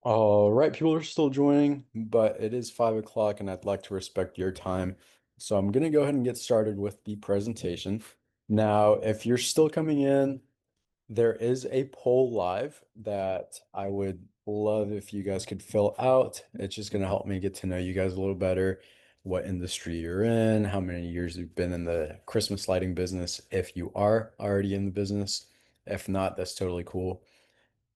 All right, people are still joining, but it is 5 o'clock and I'd like to respect your time. So I'm going to go ahead and get started with the presentation. Now, if you're still coming in, there is a poll live that I would love if you guys could fill out. It's just going to help me get to know you guys a little better, what industry you're in, how many years you've been in the Christmas lighting business, if you are already in the business. If not, that's totally cool.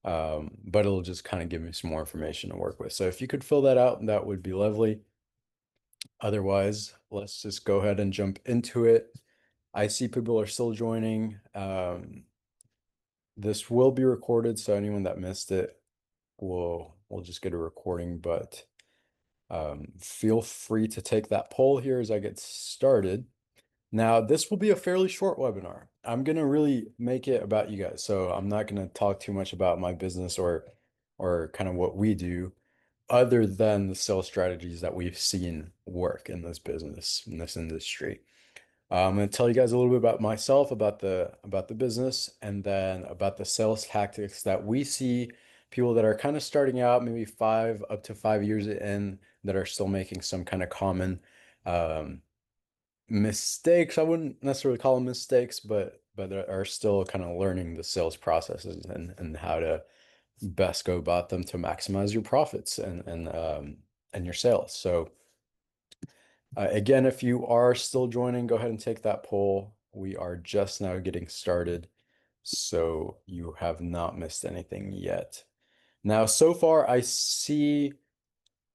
But it'll just kind of give me some more information to work with. So if you could fill that out, that would be lovely. Otherwise, let's just go ahead and jump into it. I see people are still joining. This will be recorded, so anyone that missed it will just get a recording, but feel free to take that poll here as I get started. Now, this will be a fairly short webinar. I'm going to really make it about you guys. So I'm not going to talk too much about my business or kind of what we do, other than the sales strategies that we've seen work in this business, in this industry. I'm going to tell you guys a little bit about myself, about the business, and then about the sales tactics that we see people that are kind of starting out, maybe 5 up to 5 years in, that are still making some kind of common um, mistakes. I wouldn't necessarily call them mistakes, but they are still kind of learning the sales processes and how to best go about them to maximize your profits and your sales. So again, if you are still joining, go ahead and take that poll. We are just now getting started, so you have not missed anything yet. Now, so far, I see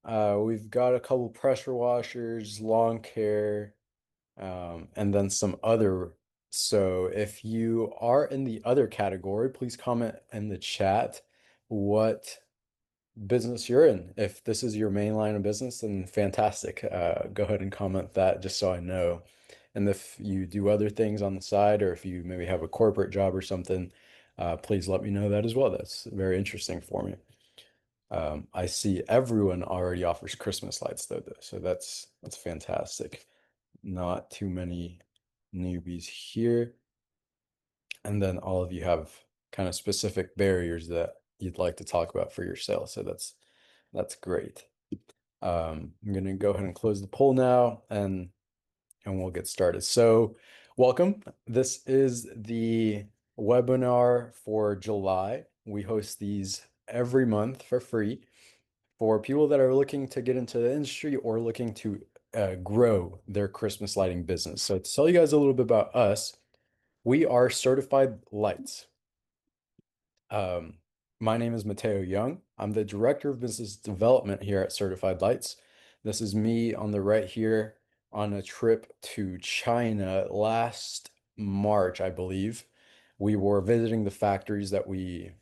we've got a couple pressure washers, lawn care, and then some other. So if you are in the other category, please comment in the chat what business you're in. If this is your main line of business, then fantastic. Go ahead and comment that just so I know. And if you do other things on the side, or if you maybe have a corporate job or something, please let me know that as well. That's very interesting for me. I see everyone already offers Christmas lights though, so that's fantastic. Not too many newbies here. And then all of you have kind of specific barriers that you'd like to talk about for your sale. So that's great. I'm gonna go ahead and close the poll now and we'll get started. So welcome. This is the webinar for July. We host these every month for free for people that are looking to get into the industry or looking to grow their Christmas lighting business. So to tell you guys a little bit about us, we are certified lights. Um, my name is Mateo Young. I'm the Director of Business Development here at Certified Lights. This is me on the right here on a trip to China last March, I believe. We were visiting the factories that we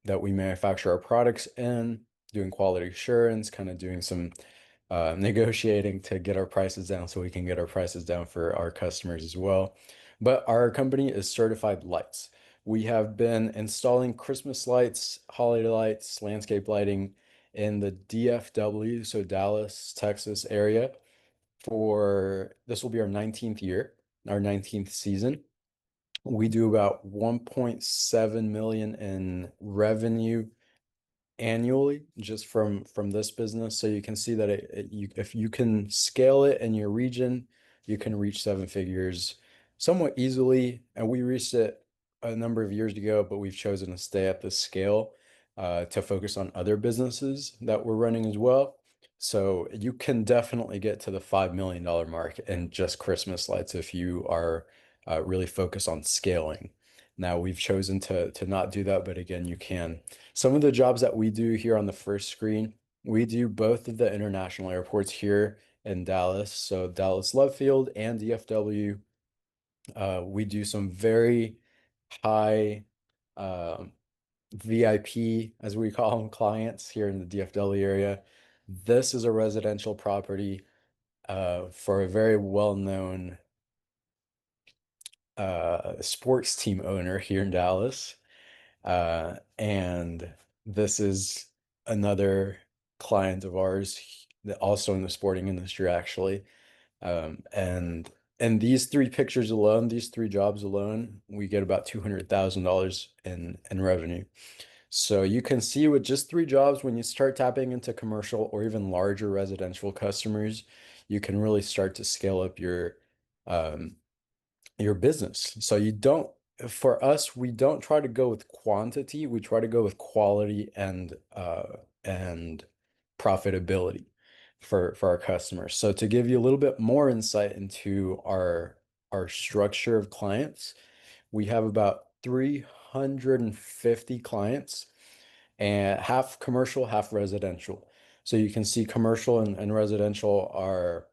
manufacture our products in, doing quality assurance, kind of doing some negotiating to get our prices down so we can get our prices down for our customers as well. But our company is Certified Lights. We have been installing Christmas lights, holiday lights, landscape lighting in the DFW, so Dallas, Texas area for this will be our 19th year, our 19th season. We do about 1.7 million in revenue annually just from this business. So you can see that if you can scale it in your region, you can reach seven figures somewhat easily. And we reached it a number of years ago, but we've chosen to stay at this scale to focus on other businesses that we're running as well. So you can definitely get to the $5 million mark in just Christmas lights if you are really focused on scaling. Now we've chosen to not do that, but again, you can. Some of the jobs that we do here on the first screen, we do both of the international airports here in Dallas. So Dallas Love Field and DFW. We do some very high um, VIP, as we call them, clients here in the DFW area. This is a residential property for a very well-known sports team owner here in Dallas. And this is another client of ours, also in the sporting industry, actually. And these three pictures alone, these three jobs alone, we get about $200,000 in revenue. So you can see with just 3 jobs, when you start tapping into commercial or even larger residential customers, you can really start to scale up um, your business. So you don't, for us, we don't try to go with quantity. We try to go with quality and profitability for our customers. So to give you a little bit more insight into our structure of clients, we have about 350 clients and half commercial, half residential. So you can see commercial and residential are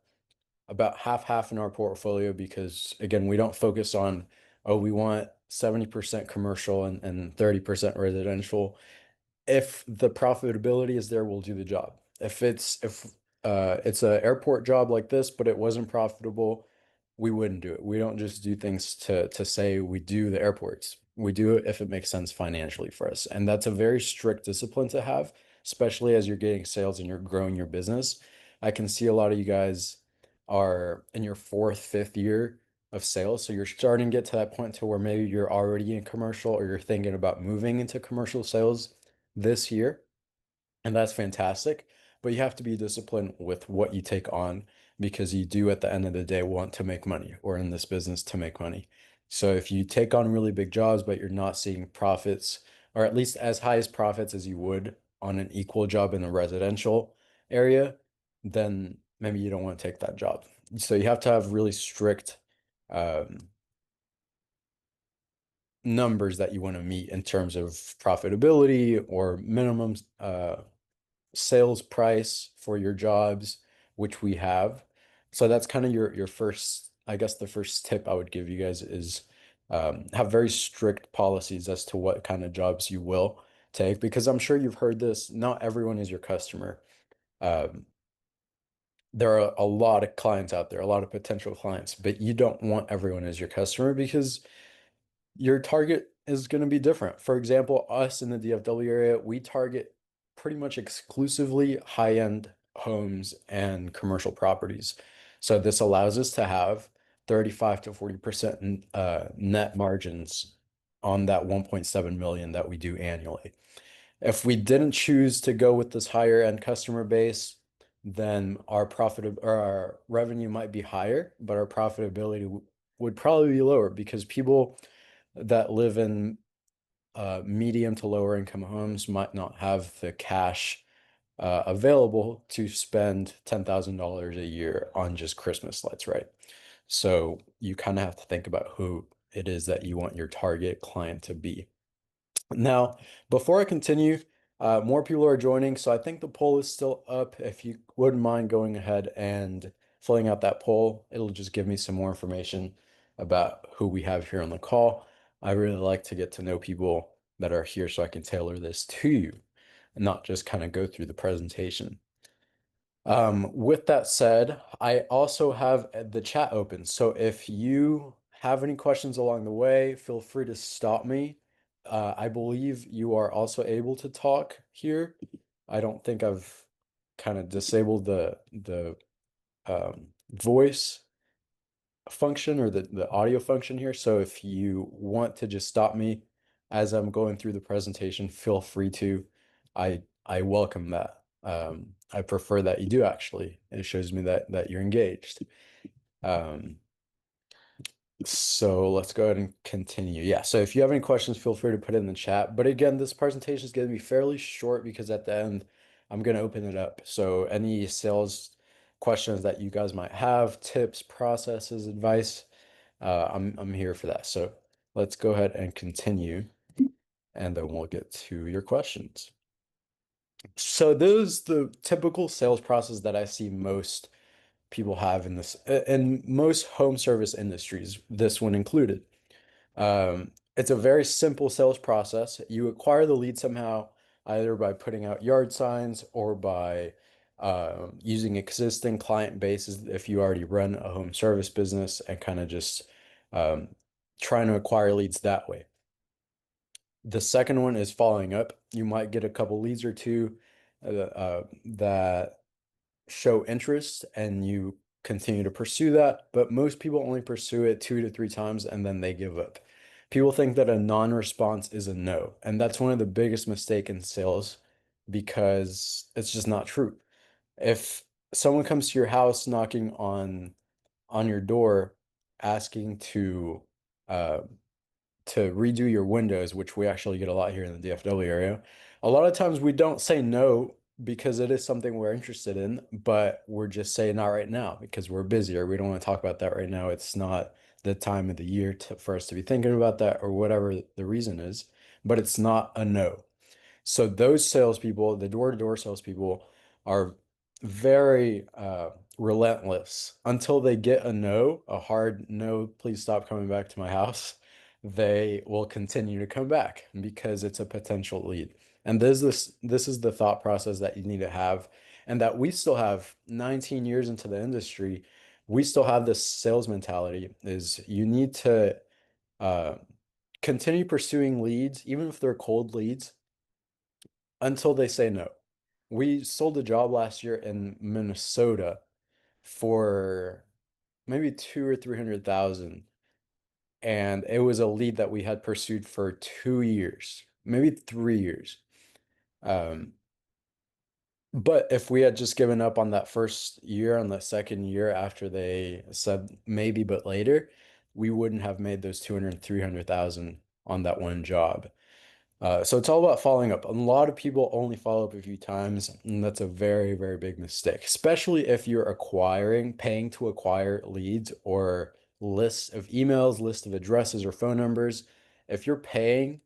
about half in our portfolio because again, we don't focus on, oh, we want 70% commercial and 30% residential. If the profitability is there, we'll do the job. If it's an airport job like this, but it wasn't profitable, we wouldn't do it. We don't just do things to say we do the airports. We do it if it makes sense financially for us. And that's a very strict discipline to have, especially as you're getting sales and you're growing your business. I can see a lot of you guys are in your fourth, fifth year of sales. So you're starting to get to that point to where maybe you're already in commercial or you're thinking about moving into commercial sales this year, and that's fantastic. But you have to be disciplined with what you take on because you do at the end of the day want to make money or in this business to make money. So if you take on really big jobs, but you're not seeing profits, or at least as high as profits as you would on an equal job in the residential area, then maybe you don't want to take that job. So you have to have really strict um, numbers that you want to meet in terms of profitability or minimum sales price for your jobs, which we have. So that's kind of your first, I guess the first tip I would give you guys is have very strict policies as to what kind of jobs you will take, because I'm sure you've heard this, not everyone is your customer. Um, there are a lot of clients out there, a lot of potential clients, but you don't want everyone as your customer because your target is going to be different. For example, us in the DFW area, we target pretty much exclusively high-end homes and commercial properties. So this allows us to have 35 to 40% net margins on that 1.7 million that we do annually. If we didn't choose to go with this higher end customer base, then our profit or our revenue might be higher, but our profitability would probably be lower because people that live in medium to lower income homes might not have the cash available to spend $10,000 a year on just Christmas lights, right? So you kind of have to think about who it is that you want your target client to be. Now, before I continue, more people are joining, so I think the poll is still up. If you wouldn't mind going ahead and filling out that poll, it'll just give me some more information about who we have here on the call. I really like to get to know people that are here so I can tailor this to you and not just kind of go through the presentation. With that said, I also have the chat open. So if you have any questions along the way, feel free to stop me. I believe you are also able to talk here. I don't think I've kind of disabled the voice function or the audio function here. So if you want to just stop me as I'm going through the presentation, feel free to. I welcome that. I prefer that you do actually. It shows me that you're engaged. Um, so let's go ahead and continue. Yeah, so if you have any questions, feel free to put it in the chat. But again, this presentation is going to be fairly short because at the end, I'm going to open it up. So any sales questions that you guys might have, tips, processes, advice, I'm here for that. So let's go ahead and continue, and then we'll get to your questions. So those the typical sales process that I see most people have in this in most home service industries, this one included. It's a very simple sales process. You acquire the lead somehow, either by putting out yard signs or by using existing client bases if you already run a home service business and kind of just um, trying to acquire leads that way. The second one is following up. You might get a couple leads or two that show interest and you continue to pursue that, but most people only pursue it 2 to 3 times and then they give up. People think that a non-response is a no, and that's one of the biggest mistakes in sales because it's just not true. If someone comes to your house knocking on your door asking uh, to redo your windows, which we actually get a lot here in the DFW area. A lot of times we don't say no because it is something we're interested in, but we're just saying not right now because we're busy or we don't want to talk about that right now. It's not the time of the year for us to be thinking about that or whatever the reason is, but it's not a no. So those salespeople, the door-to-door salespeople, are very relentless until they get a no, a hard no, please stop coming back to my house. They will continue to come back because it's a potential lead. And this is the thought process that you need to have, and that we still have 19 years into the industry. We still have this sales mentality is you need to uh, continue pursuing leads, even if they're cold leads until they say no. We sold a job last year in Minnesota for maybe two or 300,000, and it was a lead that we had pursued for 2 years, maybe 3 years. Um, but if we had just given up on that first year, on the second year after they said maybe but later, we wouldn't have made those 200, 300,000 on that one job. So it's all about following up. A lot of people only follow up a few times, and that's a very, very big mistake, especially if you're paying to acquire leads or lists of emails, list of addresses or phone numbers. If you're paying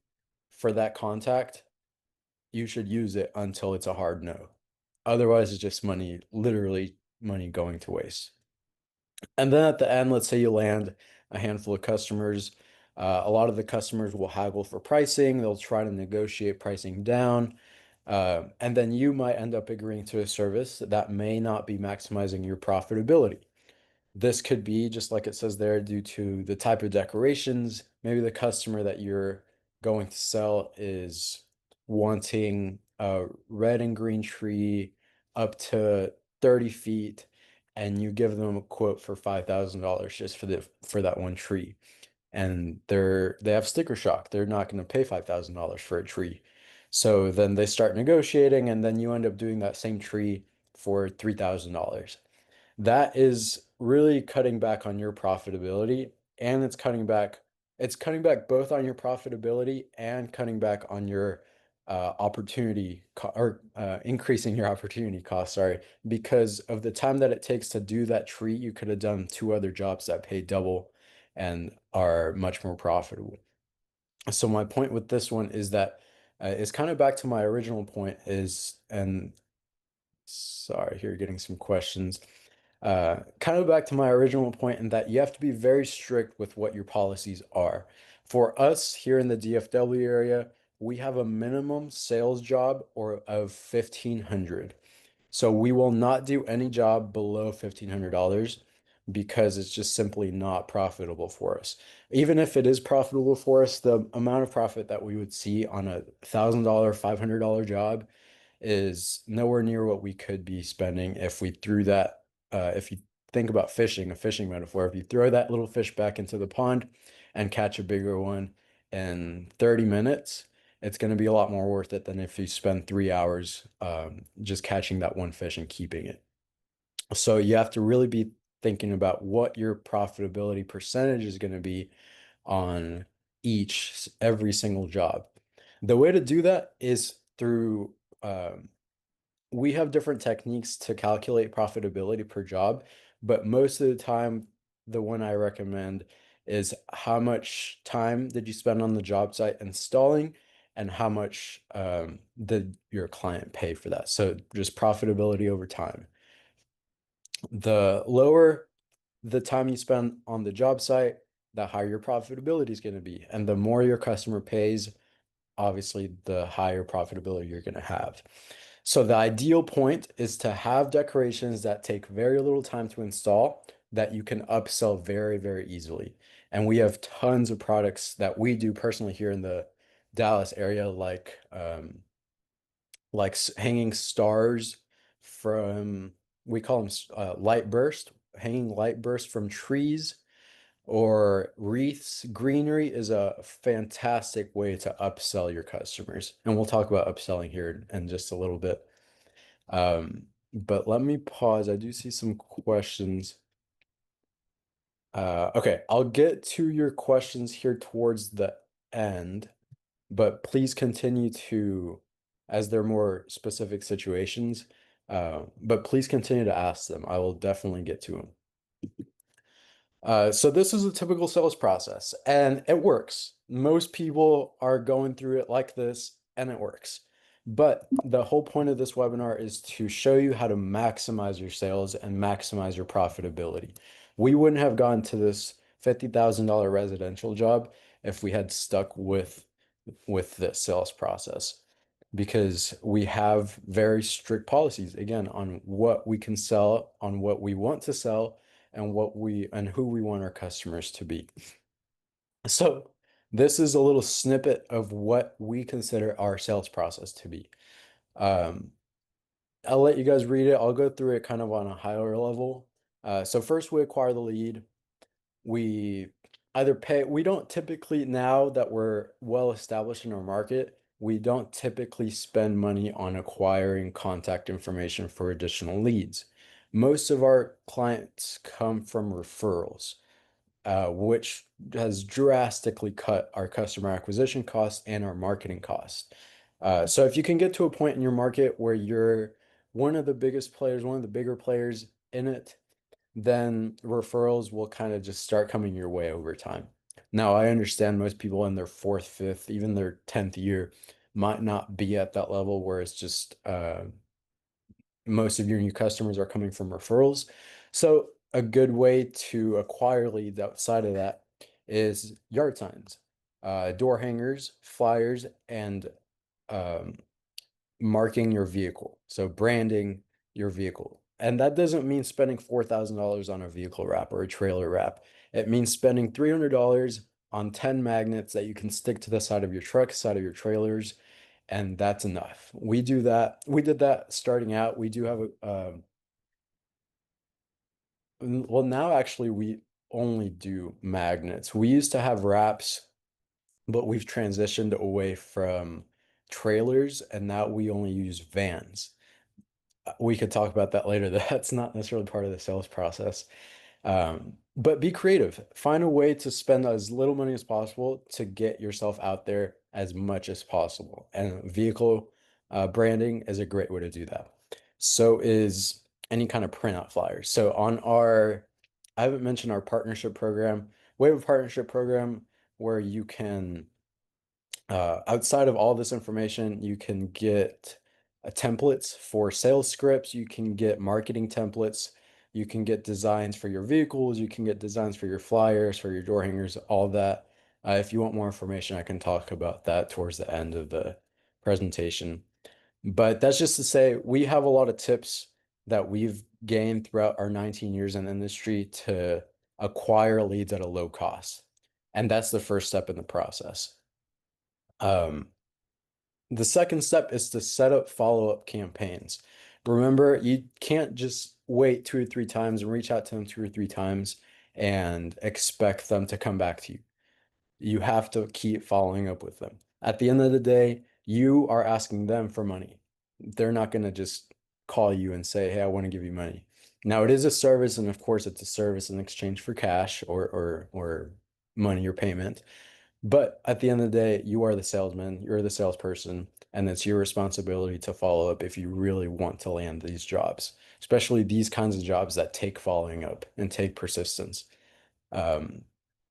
for that contact, you should use it until it's a hard no. Otherwise, it's just money, literally money going to waste. And then at the end, let's say you land a handful of customers. A lot of the customers will haggle for pricing. They'll try to negotiate pricing down. And then you might end up agreeing to a service that may not be maximizing your profitability. This could be, just like it says there, due to the type of decorations. Maybe the customer that you're going to sell is wanting a red and green tree up to 30 feet, and you give them a quote for $5,000 just for that one tree. And they have sticker shock. They're not going to pay $5,000 for a tree. So then they start negotiating, and then you end up doing that same tree for $3,000. That is really cutting back on your profitability, and it's cutting back both on your profitability and cutting back on your increasing your opportunity cost, sorry, because of the time that it takes to do that tree. You could have done two other jobs that pay double and are much more profitable. So my point with this one is that it's kind of back to my original point is, and sorry, here getting some questions. Kind of back to my original point in that you have to be very strict with what your policies are. For us here in the DFW area, we have a minimum sales job or of 1,500. So we will not do any job below $1,500 because it's just simply not profitable for us. Even if it is profitable for us, the amount of profit that we would see on a $1,000, $500 job is nowhere near what we could be spending if we threw that. If you think about fishing, a fishing metaphor, if you throw that little fish back into the pond and catch a bigger one in 30 minutes, it's going to be a lot more worth it than if you spend 3 hours just catching that one fish and keeping it. So you have to really be thinking about what your profitability percentage is going to be on every single job. The way to do that is through we have different techniques to calculate profitability per job, but most of the time, the one I recommend is how much time did you spend on the job site installing and how much did your client pay for that? So just profitability over time. The lower the time you spend on the job site, the higher your profitability is going to be. And the more your customer pays, obviously, the higher profitability you're going to have. So the ideal point is to have decorations that take very little time to install that you can upsell very, very easily. And we have tons of products that we do personally here in the Dallas area, like hanging stars from, we call them light burst, hanging light burst from trees. or wreaths. Greenery is a fantastic way to upsell your customers. And we'll talk about upselling here in just a little bit. But let me pause. I do see some questions. Okay, I'll get to your questions here towards the end, but please continue to, as they're more specific situations, but please continue to ask them. I will definitely get to them. So this is a typical sales process, and it works. Most people are going through it like this, and it works. But the whole point of this webinar is to show you how to maximize your sales and maximize your profitability. We wouldn't have gone to this $50,000 residential job if we had stuck with this sales process, because we have very strict policies, again, on what we can sell, on what we want to sell, and who we want our customers to be. So this is a little snippet of what we consider our sales process to be. I'll let you guys read it. I'll go through it kind of on a higher level. So first we acquire the lead. We either pay, we don't typically, now that we're well established in our market, we don't typically spend money on acquiring contact information for additional leads. Most of our clients come from referrals, which has drastically cut our customer acquisition costs and our marketing costs. So if you can get to a point in your market where you're one of the biggest players, one of the bigger players in it, then referrals will kind of just start coming your way over time. Now, I understand most people in their fourth, fifth, even their 10th year might not be at that level where it's just most of your new customers are coming from referrals. So a good way to acquire leads outside of that is yard signs, door hangers, flyers, and um, marking your vehicle. So branding your vehicle. And that doesn't mean spending $4,000 on a vehicle wrap or a trailer wrap. It means spending $300 on 10 magnets that you can stick to the side of your truck, side of your trailers, and that's enough. We do that. We did that starting out. We do have well, now actually we only do magnets. We used to have wraps, but we've transitioned away from trailers, and now we only use vans. We could talk about that later. That's not necessarily part of the sales process. But be creative. Find a way to spend as little money as possible to get yourself out there as much as possible. And vehicle branding is a great way to do that. So is any kind of printout flyers. So on I haven't mentioned our partnership program. We have a partnership program where you can, outside of all this information, you can get templates for sales scripts, you can get marketing templates, you can get designs for your vehicles, you can get designs for your flyers, for your door hangers, all that. If you want more information, I can talk about that towards the end of the presentation. But that's just to say, we have a lot of tips that we've gained throughout our 19 years in the industry to acquire leads at a low cost. And that's the first step in the process. The second step is to set up follow-up campaigns. Remember, you can't just wait 2 or 3 times and reach out to them 2 or 3 times and expect them to come back to you. You have to keep following up with them. At the end of the day, you are asking them for money. They're not going to just call you and say, hey, I want to give you money. Now, it is a service, and of course, it's a service in exchange for cash or money or payment. But at the end of the day, you are the salesman, you're the salesperson, and it's your responsibility to follow up if you really want to land these jobs, especially these kinds of jobs that take following up and take persistence. Um,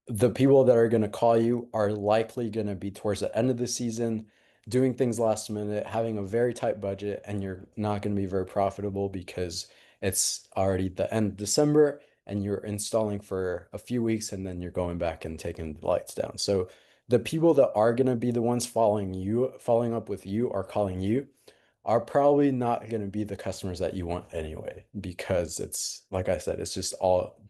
the people that are going to call you are likely going to be towards the end of the season, doing things last minute, having a very tight budget, and you're not going to be very profitable because it's already the end of December and you're installing for a few weeks and then you're going back and taking the lights down. So the people that are going to be the ones following up with you, are calling you, are probably not going to be the customers that you want anyway, because it's, like I said, it's just all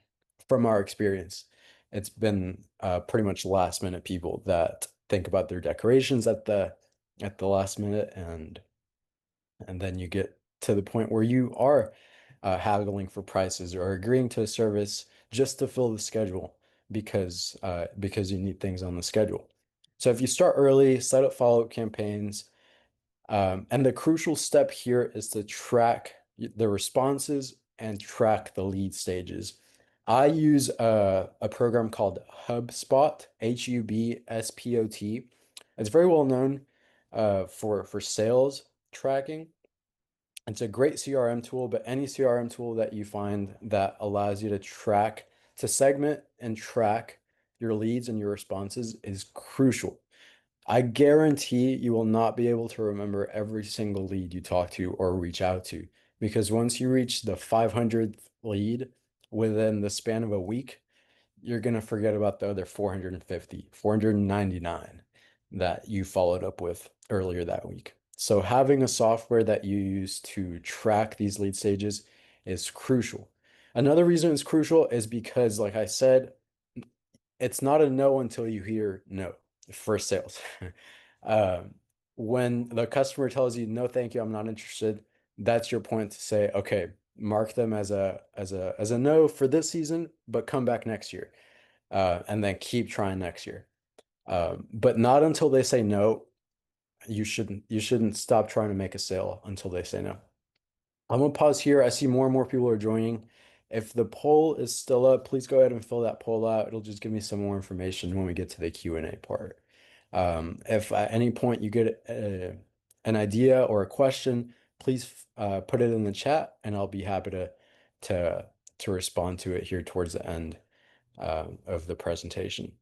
from our experience. It's been pretty much last minute people that think about their decorations at the last minute, and then you get to the point where you are haggling for prices or agreeing to a service just to fill the schedule. because you need things on the schedule. So if you start early, set up follow-up campaigns, and the crucial step here is to track the responses and track the lead stages. I use a program called HubSpot, HubSpot. It's very well known for sales tracking. It's a great CRM tool, but any CRM tool that you find that allows you to track, to segment and track your leads and your responses is crucial. I guarantee you will not be able to remember every single lead you talk to or reach out to, because once you reach the 500th lead within the span of a week, you're going to forget about the other 450, 499 that you followed up with earlier that week. So having a software that you use to track these lead stages is crucial. Another reason it's crucial is because, like I said, it's not a no until you hear no for sales. Um, when the customer tells you no, thank you, I'm not interested, that's your point to say, okay, mark them as a no for this season, but come back next year, and then keep trying next year. But not until they say no. You shouldn't stop trying to make a sale until they say no. I'm gonna pause here. I see more and more people are joining. If the poll is still up, please go ahead and fill that poll out. It'll just give me some more information when we get to the Q&A part. If at any point you get an idea or a question, please put it in the chat, and I'll be happy to to respond to it here towards the end of the presentation.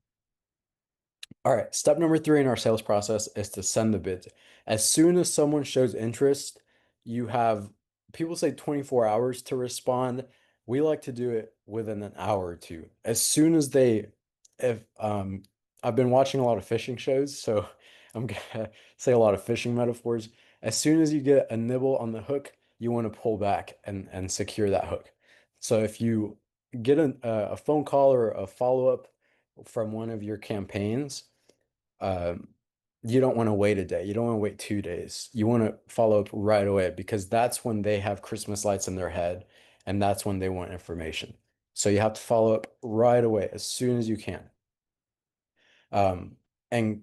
All right, step number 3 in our sales process is to send the bids. As soon as someone shows interest, you have, people say 24 hours to respond. We like to do it within an hour or two. As soon as they, if I've been watching a lot of fishing shows, so I'm gonna say a lot of fishing metaphors. As soon as you get a nibble on the hook, you want to pull back and secure that hook. So if you get a phone call or a follow-up from one of your campaigns, um, you don't want to wait a day. You don't want to wait 2 days. You want to follow up right away, because that's when they have Christmas lights in their head, and that's when they want information. So you have to follow up right away as soon as you can. And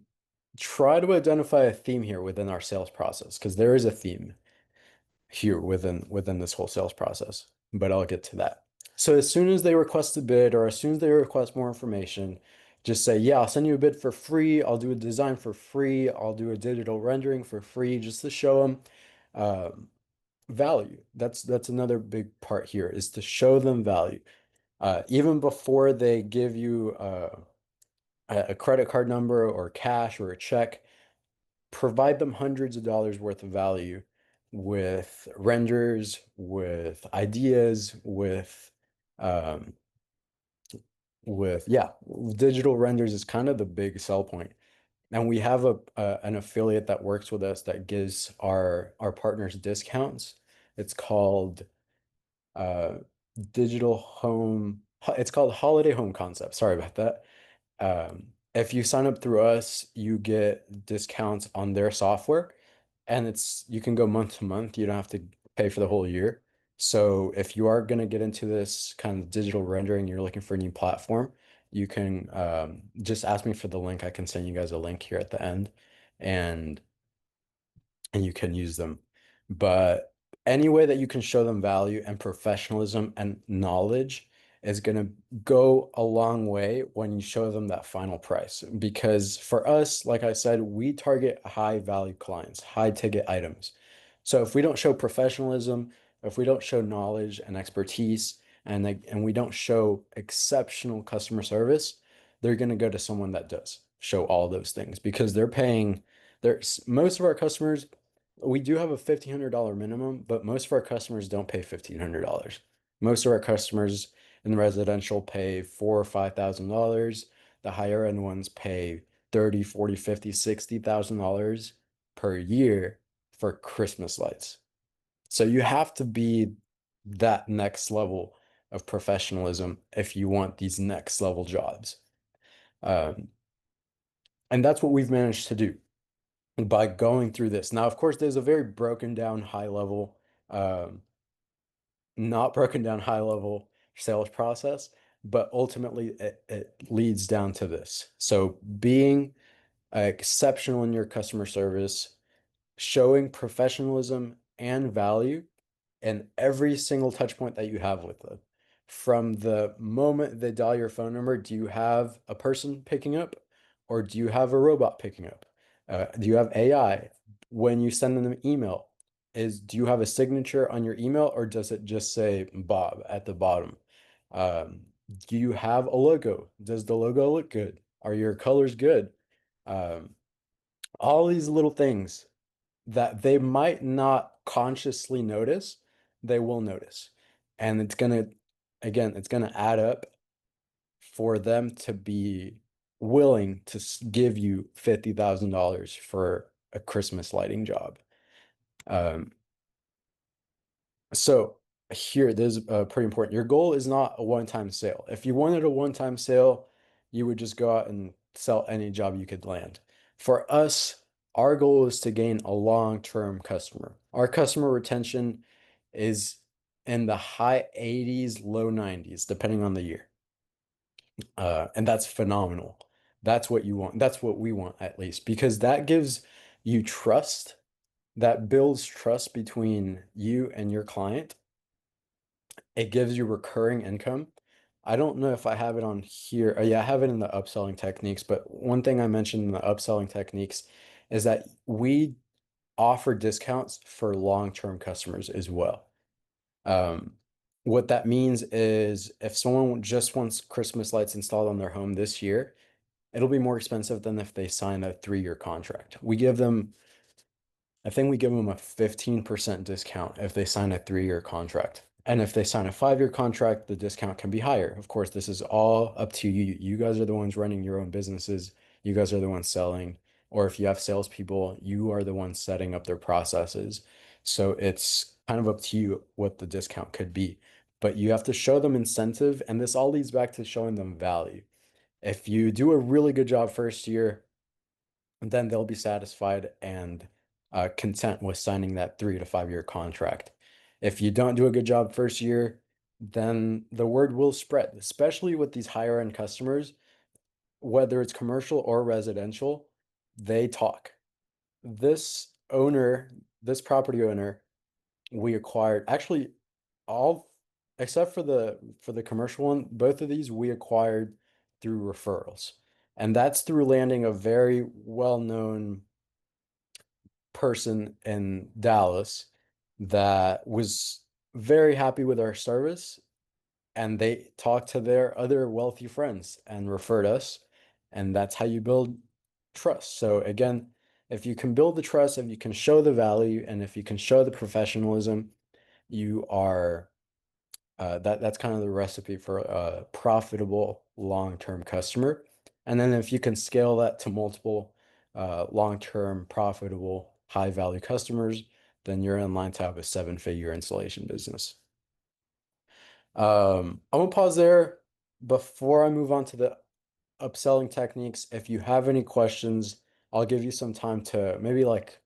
try to identify a theme here within our sales process, because there is a theme here within this whole sales process, but I'll get to that. So as soon as they request a bid, or as soon as they request more information, just say, yeah, I'll send you a bid for free. I'll do a design for free. I'll do a digital rendering for free, just to show them value. That's another big part here, is to show them value. Even before they give you a credit card number or cash or a check, provide them hundreds of dollars worth of value with renders, with ideas, um, with yeah, digital renders is kind of the big sell point. And we have an affiliate that works with us that gives our partners discounts. It's called uh, Digital Home. It's called Holiday Home Concept. Sorry about that. If you sign up through us, you get discounts on their software, and you can go month to month. You don't have to pay for the whole year. So if you are going to get into this kind of digital rendering, you're looking for a new platform, you can just ask me for the link. I can send you guys a link here at the end, and you can use them. But any way that you can show them value and professionalism and knowledge is going to go a long way when you show them that final price. Because for us, like I said, we target high value clients, high ticket items. So if we don't show professionalism, if we don't show knowledge and expertise, and we don't show exceptional customer service, they're going to go to someone that does show all those things, because they're paying. There's most of our customers, we do have a $1,500 minimum, but most of our customers don't pay $1,500. Most of our customers in the residential pay $4,000 or $5,000. The higher end ones pay 30, 40, 50, $60,000 per year for Christmas lights. So you have to be that next level of professionalism if you want these next level jobs. Um, and that's what we've managed to do by going through this. Now, of course, there's a very broken down high level, not broken down high level sales process, but ultimately it leads down to this. So being exceptional in your customer service, showing professionalism and value in every single touch point that you have with them. From the moment they dial your phone number, do you have a person picking up or do you have a robot picking up? Do you have AI? When you send them an email, do you have a signature on your email or does it just say Bob at the bottom? Do you have a logo? Does the logo look good? Are your colors good? Um, all these little things that they might not consciously notice, they will notice. And it's gonna add up for them to be willing to give you $50,000 for a Christmas lighting job. Um, so here, this is pretty important. Your goal is not a one-time sale. If you wanted a one-time sale, you would just go out and sell any job you could land. For us, our goal is to gain a long-term customer. Our customer retention is in the high 80s, low 90s, depending on the year. And that's phenomenal. That's what you want. That's what we want, at least, because that gives you trust, that builds trust between you and your client. It gives you recurring income. I don't know if I have it on here. Oh, yeah, I have it in the upselling techniques. But one thing I mentioned in the upselling techniques is that we offer discounts for long-term customers as well. Um, what that means is if someone just wants Christmas lights installed on their home this year, it'll be more expensive than if they sign a 3-year contract. I think we give them a 15% discount if they sign a 3-year contract. And if they sign a 5-year contract, the discount can be higher. Of course, this is all up to you. You guys are the ones running your own businesses. You guys are the ones selling. Or if you have salespeople, you are the ones setting up their processes. So it's kind of up to you what the discount could be. But you have to show them incentive, and this all leads back to showing them value. If you do a really good job first year, then they'll be satisfied and content with signing that 3 to 5 year contract. If you don't do a good job first year, then the word will spread, especially with these higher end customers, whether it's commercial or residential, they talk. This owner, this property owner, we acquired actually all except for the commercial one, both of these we acquired through referrals. And that's through landing a very well-known person in Dallas that was very happy with our service, and they talked to their other wealthy friends and referred us, and that's how you build trust. So again, if you can build the trust, if you can show the value, and if you can show the professionalism, you are that's kind of the recipe for a profitable long-term customer. And then if you can scale that to multiple long-term profitable high-value customers, then you're in line to have a 7-figure installation business. I'm gonna pause there before I move on to the upselling techniques. If you have any questions, I'll give you some time to maybe like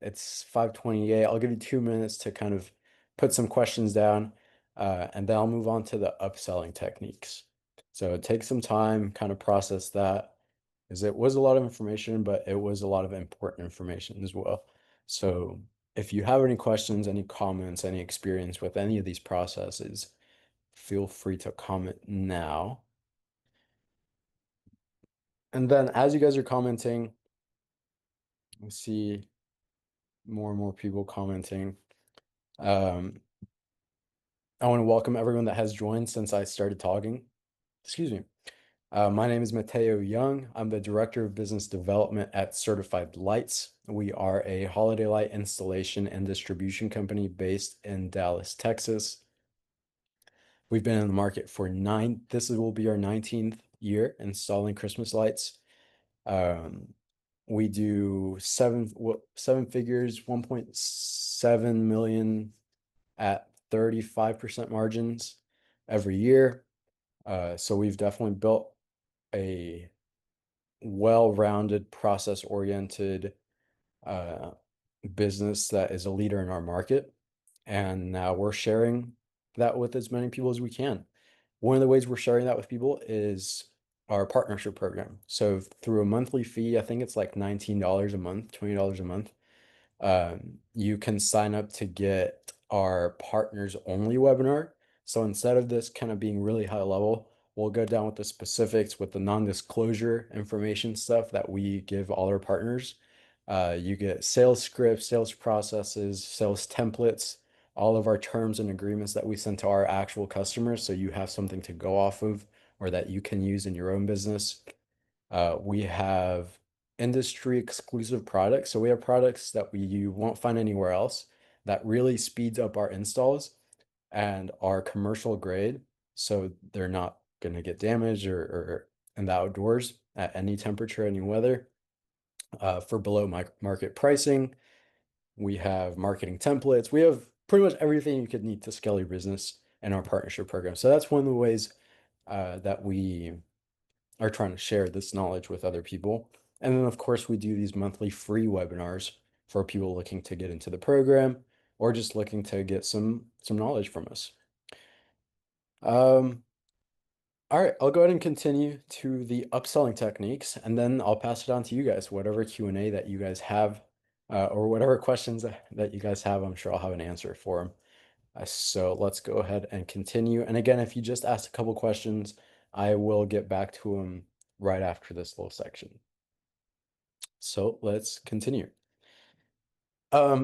it's 5:28. I'll give you 2 minutes to kind of put some questions down, and then I'll move on to the upselling techniques. So take some time, kind of process that, because it was a lot of information, but it was a lot of important information as well. So if you have any questions, any comments, any experience with any of these processes, feel free to comment now. And then as you guys are commenting, we see more and more people commenting. Um, I want to welcome everyone that has joined since I started talking. Excuse me. My name is Mateo Young. I'm the Director of Business Development at Certified Lights. We are a holiday light installation and distribution company based in Dallas, Texas. We've been in the market for this will be our 19th year installing Christmas lights. We do seven figures, 1.7 million at 35% margins every year. So we've definitely built a well-rounded, process-oriented uh, business that is a leader in our market. And now we're sharing that with as many people as we can. One of the ways we're sharing that with people is our partnership program. So through a monthly fee, I think it's like $19 a month, $20 a month. You can sign up to get our partners only webinar. So instead of this kind of being really high level, we'll go down with the specifics with the non-disclosure information stuff that we give all our partners. You get sales scripts, sales processes, sales templates, all of our terms and agreements that we send to our actual customers. So you have something to go off of or that you can use in your own business. We have industry exclusive products. So we have products that you won't find anywhere else that really speeds up our installs and are commercial grade. So they're not going to get damaged or in the outdoors at any temperature, any weather. For below market pricing, we have marketing templates. We have pretty much everything you could need to scale your business in our partnership program. So that's one of the ways that we are trying to share this knowledge with other people. And then, of course, we do these monthly free webinars for people looking to get into the program or just looking to get some knowledge from us. All right, I'll go ahead and continue to the upselling techniques, and then I'll pass it on to you guys. Whatever Q&A that you guys have, or whatever questions that you guys have, I'm sure I'll have an answer for them. So let's go ahead and continue. And again, if you just asked a couple questions, I will get back to them right after this little section. So let's continue.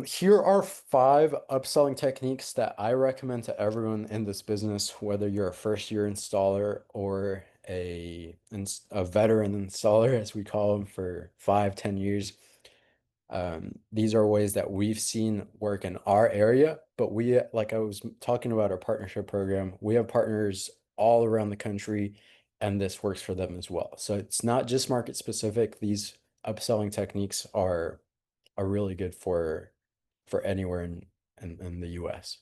Here are 5 upselling techniques that I recommend to everyone in this business, whether you're a first-year installer or a veteran installer, as we call them, for 5, 10 years. These are ways that we've seen work in our area, but like I was talking about our partnership program, we have partners all around the country, and this works for them as well. So it's not just market specific. These upselling techniques are really good for anywhere in the US.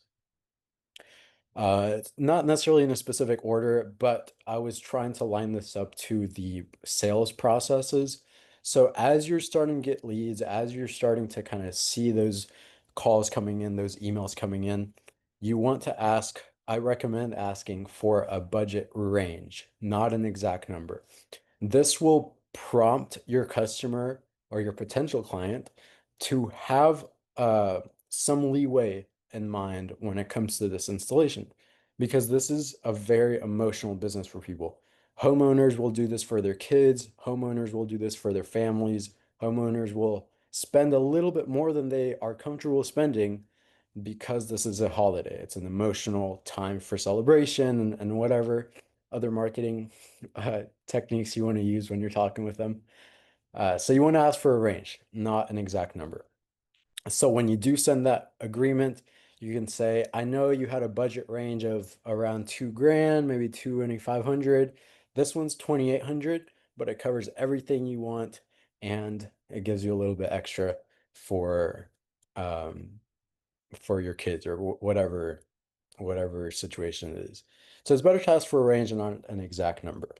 It's not necessarily in a specific order, but I was trying to line this up to the sales processes. So as you're starting to get leads, as you're starting to kind of see those calls coming in, those emails coming in, you want to ask, I recommend asking for a budget range, not an exact number. This will prompt your customer or your potential client to have some leeway in mind when it comes to this installation, because this is a very emotional business for people. Homeowners will do this for their kids, homeowners will do this for their families, homeowners will spend a little bit more than they are comfortable spending because this is a holiday. It's an emotional time for celebration and whatever other marketing techniques you want to use when you're talking with them. So you want to ask for a range, not an exact number. So when you do send that agreement, you can say, I know you had a budget range of around 2 grand, maybe 2,500. This one's 2,800, but it covers everything you want and it gives you a little bit extra for um, your kids or whatever situation it is. So it's better to ask for a range and not an exact number.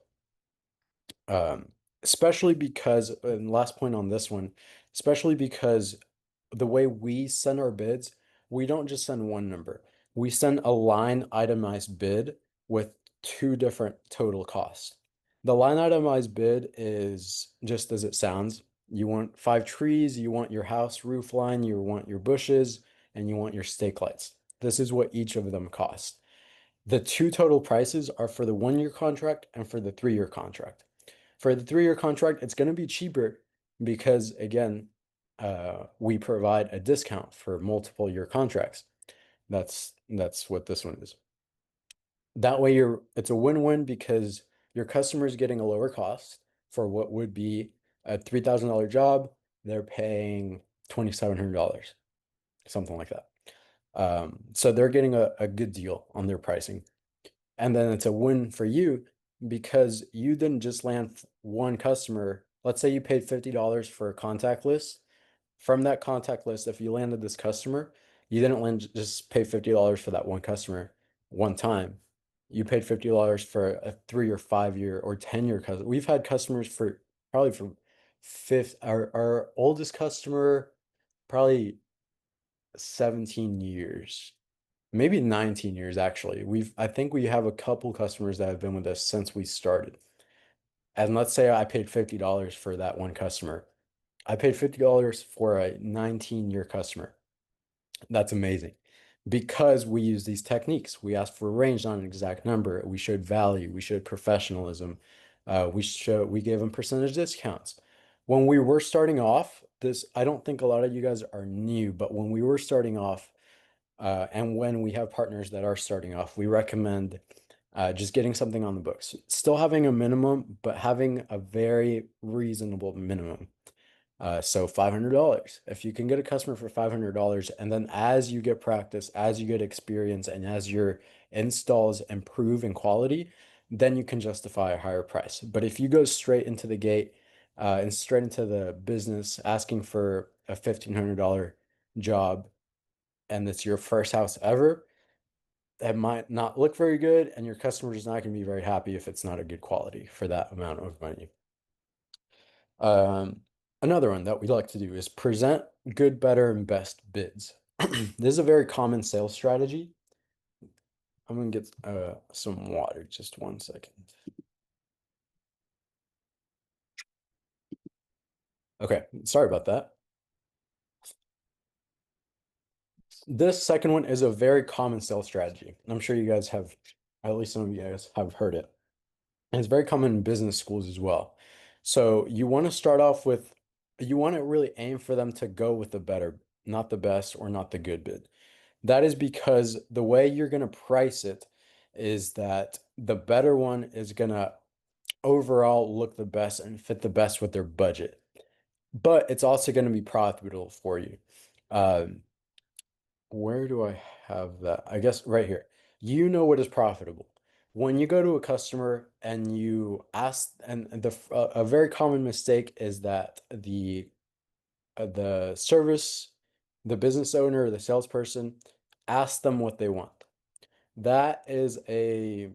Especially because, and last point on this one, especially because the way we send our bids, we don't just send one number. We send a line itemized bid with 2 different total costs. The line itemized bid is just as it sounds. You want 5 trees, you want your house roof line, you want your bushes, and you want your stake lights. This is what each of them cost. The 2 total prices are for the 1-year contract and for the 3-year contract. For the 3-year contract, it's going to be cheaper because, again, we provide a discount for multiple year contracts. That's what this one is. That way, it's a win-win because your customer is getting a lower cost for what would be a $3,000 job. They're paying $2,700, something like that. So they're getting a good deal on their pricing. And then it's a win for you because you didn't just land one customer. Let's say you paid $50 for a contact list. From that contact list, if you landed this customer, you didn't just pay $50 for that one customer one time. You paid $50 for a 3 or 5 year or 10-year customer. We've had customers for probably for our oldest customer, probably 17 years. maybe 19 years actually. I think we have a couple customers that have been with us since we started. And let's say I paid $50 for that one customer. I paid $50 for a 19-year customer. That's amazing. Because we use these techniques. We asked for a range, not an exact number. We showed value. We showed professionalism. We gave them percentage discounts. When we were starting off, this I don't think a lot of you guys are new, but when we were starting off, and when we have partners that are starting off, we recommend just getting something on the books. Still having a minimum, but having a very reasonable minimum. So $500. If you can get a customer for $500, and then as you get practice, as you get experience, and as your installs improve in quality, then you can justify a higher price. But if you go straight into the gate and straight into the business asking for a $1,500 job, and it's your first house ever, that might not look very good, and your customer is not going to be very happy if it's not a good quality for that amount of money. Um, Another one that we like to do is present good, better, and best bids. This is a very common sales strategy. I'm gonna get some water, just 1 second. Okay, sorry about that. This second one is a very common sales strategy. I'm sure you guys have, at least some of you guys have heard it. And it's very common in business schools as well. So you want to start off with, you want to really aim for them to go with the better, not the best or not the good bid. That is because the way you're going to price it is that the better one is going to overall look the best and fit the best with their budget. But it's also going to be profitable for you. Um, where do I have that? I guess right here. You know what is profitable. When you go to a customer and you ask, and a very common mistake is that the service, the business owner, or the salesperson asks them what they want. That is a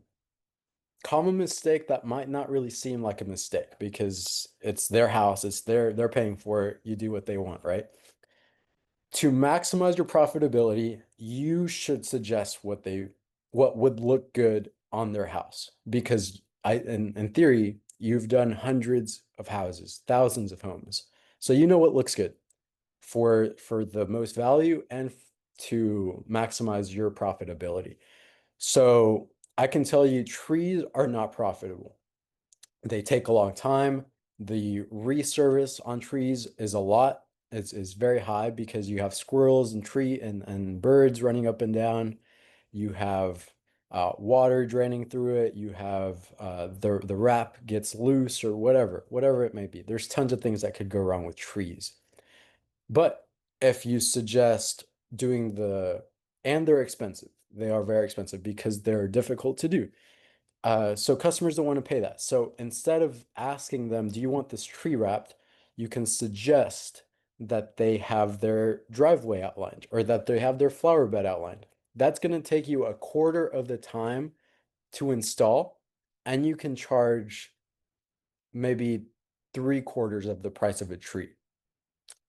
common mistake that might not really seem like a mistake because it's their house, they're paying for it, you do what they want, right? To maximize your profitability, you should suggest what would look good on their house because in theory, you've done hundreds of houses, thousands of homes. So you know what looks good for the most value and to maximize your profitability. So I can tell you trees are not profitable. They take a long time. The reservice on trees is a lot. It's very high because you have squirrels and and birds running up and down. You have water draining through it. You have the wrap gets loose or whatever it may be. There's tons of things that could go wrong with trees. But if you suggest doing and they're expensive, they are very expensive because they're difficult to do. So customers don't want to pay that. So instead of asking them, do you want this tree wrapped? You can suggest that they have their driveway outlined or that they have their flower bed outlined. That's going to take you a quarter of the time to install, and you can charge maybe 3/4 of the price of a tree.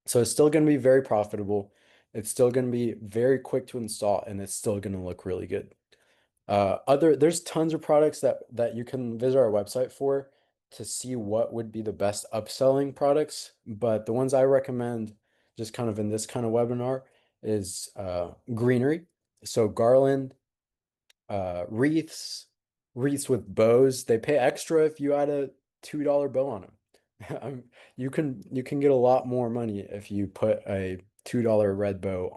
So it's still going to be very profitable. It's still going to be very quick to install, and it's still going to look really good. There's tons of products that you can visit our website for to see what would be the best upselling products. But the ones I recommend, just kind of in this kind of webinar, is greenery. So garland, wreaths with bows. They pay extra if you add a $2 bow on them. You can get a lot more money if you put a $2 red bow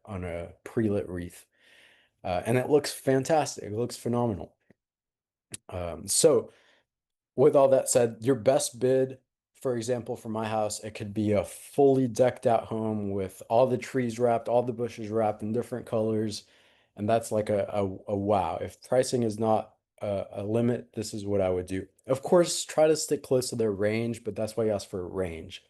on a pre-lit wreath. And it looks fantastic. It looks phenomenal. So with all that said, your best bid, for example, for my house, it could be a fully decked out home with all the trees wrapped, all the bushes wrapped in different colors. And that's like a wow. If pricing is not a limit, this is what I would do. Of course, try to stick close to their range, but that's why you ask for a range.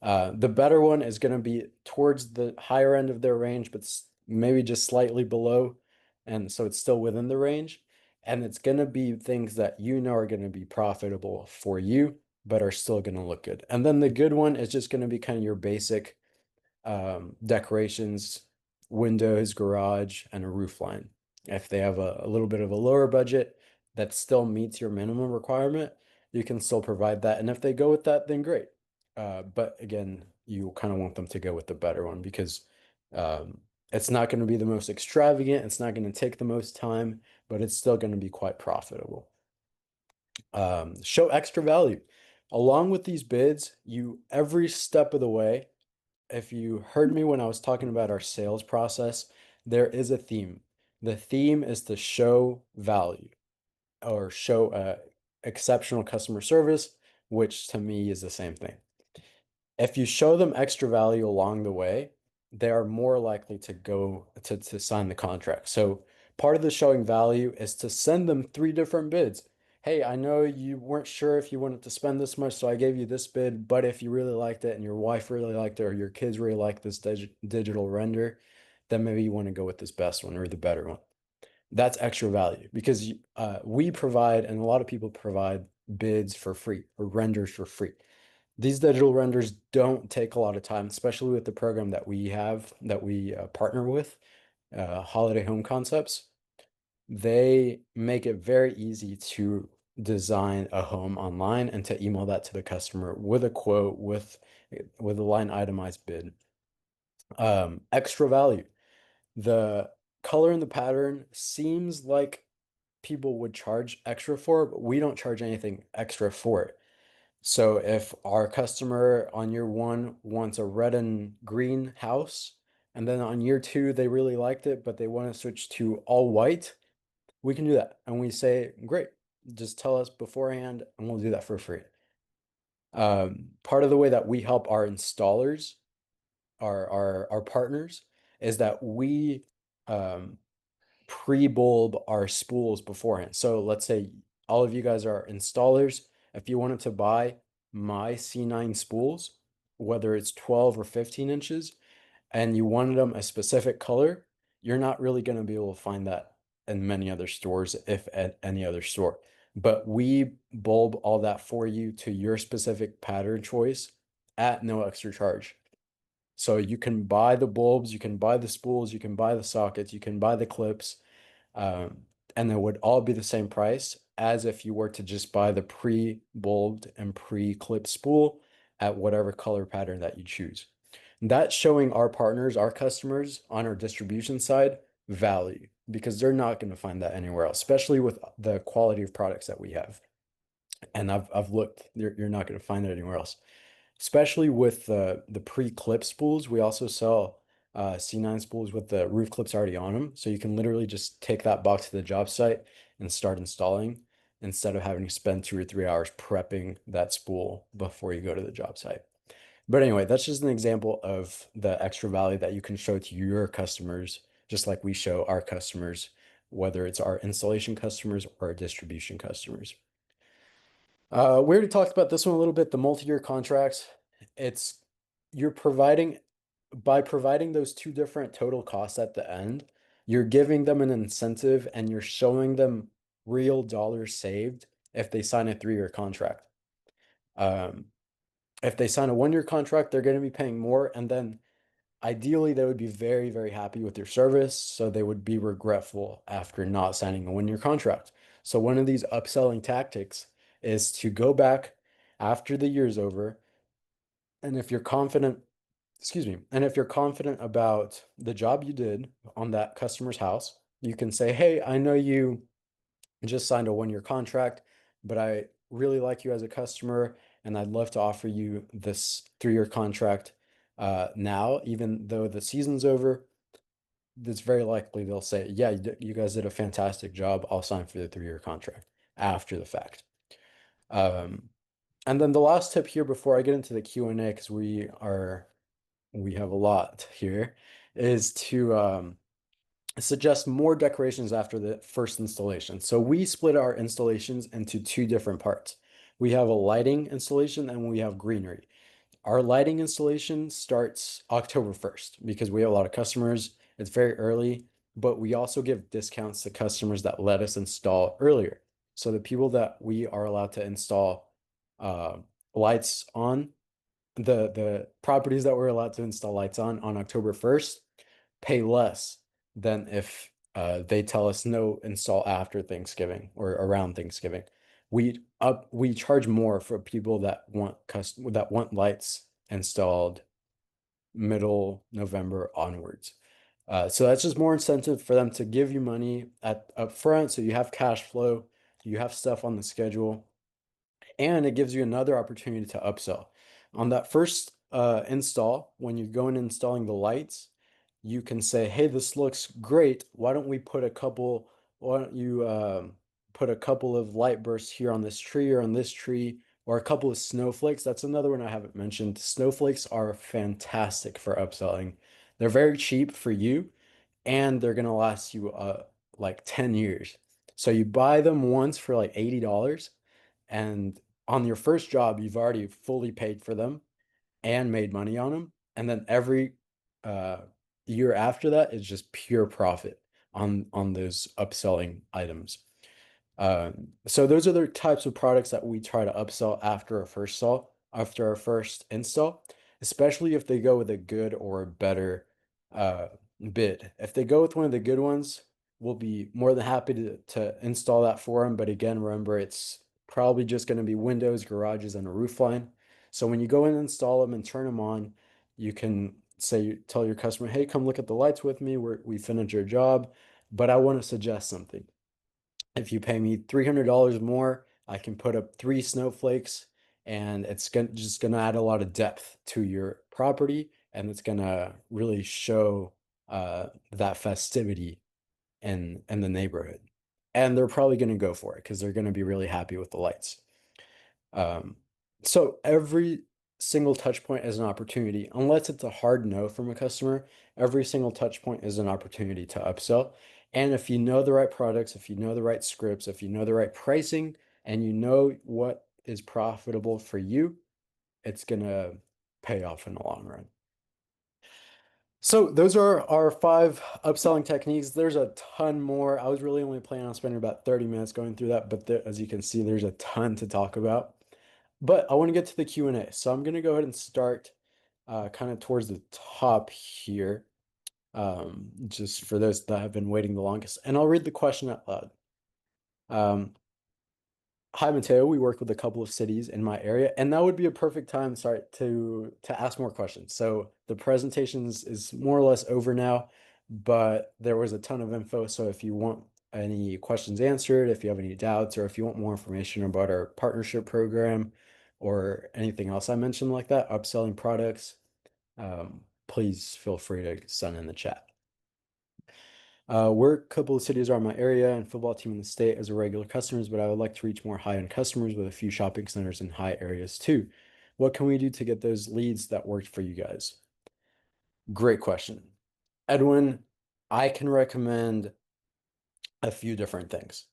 The better one is going to be towards the higher end of their range, but maybe just slightly below. And so it's still within the range. And it's going to be things that you know are going to be profitable for you, but are still going to look good. And then the good one is just going to be kind of your basic decorations, windows, garage, and a roof line. If they have a little bit of a lower budget that still meets your minimum requirement, you can still provide that. And if they go with that, then great. But again, you kind of want them to go with the better one because it's not going to be the most extravagant. It's not going to take the most time, but it's still going to be quite profitable. Show extra value. Along with these bids, you every step of the way, if you heard me when I was talking about our sales process, there is a theme. The theme is to show value or show exceptional customer service, which to me is the same thing. If you show them extra value along the way, they are more likely to go to sign the contract. So part of the showing value is to send them 3 different bids. Hey, I know you weren't sure if you wanted to spend this much, so I gave you this bid, but if you really liked it and your wife really liked it or your kids really like this digital render, then maybe you want to go with this best one or the better one. That's extra value because we provide, and a lot of people provide bids for free or renders for free. These digital renders don't take a lot of time, especially with the program that we have that we partner with, Holiday Home Concepts. They make it very easy to design a home online and to email that to the customer with a quote, with a line itemized bid. Extra value. The color and the pattern seems like people would charge extra for, but we don't charge anything extra for it. So if our customer on year 1 wants a red and green house, and then on year 2 they really liked it, but they want to switch to all white, we can do that. And we say, great, just tell us beforehand, and we'll do that for free. Part of the way that we help our installers, our partners, is that we um, pre-bulb our spools beforehand. So let's say all of you guys are installers. If you wanted to buy my C9 spools, whether it's 12 or 15 inches, and you wanted them a specific color, you're not really going to be able to find that in many other stores, if at any other store. But we bulb all that for you to your specific pattern choice at no extra charge. So you can buy the bulbs, you can buy the spools, you can buy the sockets, you can buy the clips, um, and it would all be the same price as if you were to just buy the pre-bulbed and pre-clipped spool at whatever color pattern that you choose. That's showing our partners, our customers on our distribution side value because they're not going to find that anywhere else, especially with the quality of products that we have. And I've looked, you're not going to find it anywhere else. Especially with the pre-clip spools, we also sell C9 spools with the roof clips already on them. So you can literally just take that box to the job site and start installing instead of having to spend 2 or 3 hours prepping that spool before you go to the job site. But anyway, that's just an example of the extra value that you can show to your customers, just like we show our customers, whether it's our installation customers or our distribution customers. We already talked about this one a little bit, the multi-year contracts. It's you're providing by providing those 2 different total costs at the end, you're giving them an incentive and you're showing them real dollars saved if they sign a 3-year contract. Um, if they sign a 1-year contract, they're going to be paying more, and then ideally they would be very, very happy with your service, so they would be regretful after not signing a 1-year contract. So one of these upselling tactics is to go back after the year's over, and if you're confident, excuse me, and if you're confident about the job you did on that customer's house, you can say, "Hey, I know you just signed a 1-year contract, but I really like you as a customer, and I'd love to offer you this 3-year contract now, even though the season's over." It's very likely they'll say, "Yeah, you guys did a fantastic job. I'll sign for the 3-year contract after the fact." Um, and then the last tip here before I get into the Q&A, because we have a lot here, is to suggest more decorations after the first installation. So we split our installations into 2 different parts. We have a lighting installation and we have greenery. Our lighting installation starts October 1st because we have a lot of customers. It's very early, but we also give discounts to customers that let us install earlier. So the people that we are allowed to install uh, lights on, the properties that we're allowed to install lights on October 1st, pay less than if they tell us no, install after Thanksgiving or around Thanksgiving. We charge more for people that want lights installed middle November onwards. So that's just more incentive for them to give you money at up front, so you have cash flow, you have stuff on the schedule, and it gives you another opportunity to upsell. On that first install, when you're going and installing the lights, you can say, "Hey, this looks great. Why don't you put a couple of light bursts here on this tree or on this tree, or a couple of snowflakes?" That's another one I haven't mentioned. Snowflakes are fantastic for upselling. They're very cheap for you, and they're gonna last you like 10 years. So you buy them once for like $80, and on your first job, you've already fully paid for them and made money on them. And then every uh, year after that is just pure profit on those upselling items. So those are the types of products that we try to upsell after our first install, especially if they go with a good or a better uh, bid. If they go with one of the good ones, we'll be more than happy to install that for them. But again, remember, it's probably just going to be windows, garages, and a roof line. So when you go in and install them and turn them on, you can tell your customer, "Hey, come look at the lights with me. We finished your job, but I want to suggest something. If you pay me $300 more, I can put up 3 snowflakes, and it's just gonna add a lot of depth to your property, and it's gonna really show that festivity in the neighborhood." And they're probably gonna go for it because they're gonna be really happy with the lights. Um, so every single touch point is an opportunity, unless it's a hard no from a customer. Every single touch point is an opportunity to upsell. And if you know the right products, if you know the right scripts, if you know the right pricing, and you know what is profitable for you, it's gonna pay off in the long run. So those are our 5 upselling techniques. There's a ton more. I was really only planning on spending about 30 minutes going through that, but as you can see, there's a ton to talk about. But I want to get to the Q&A. So I'm going to go ahead and start kind of towards the top here, just for those that have been waiting the longest. And I'll read the question out loud. Um, Hi, Mateo. We work with a couple of cities in my area, and that would be a perfect time, sorry, to ask more questions. So the presentations is more or less over now, but there was a ton of info. So if you want any questions answered, if you have any doubts, or if you want more information about our partnership program or anything else I mentioned like that, upselling products, please feel free to send in the chat. We're a couple of cities around my area and football team in the state as a regular customers, but I would like to reach more high-end customers with a few shopping centers in high areas too. What can we do to get those leads that worked for you guys? Great question. Edwin, I can recommend a few different things,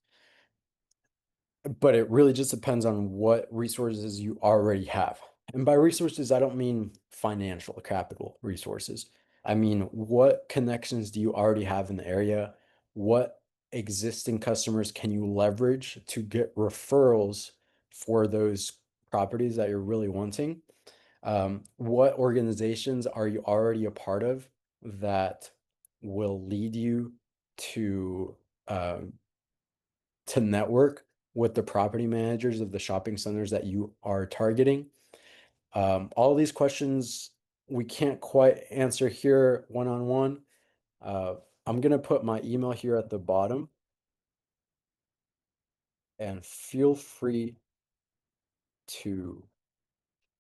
but it really just depends on what resources you already have. And by resources, I don't mean financial capital resources. I mean, what connections do you already have in the area? What existing customers can you leverage to get referrals for those properties that you're really wanting? What organizations are you already a part of that will lead you to um, to network with the property managers of the shopping centers that you are targeting? All these questions we can't quite answer here one-on-one. Uh, I'm gonna put my email here at the bottom, and feel free to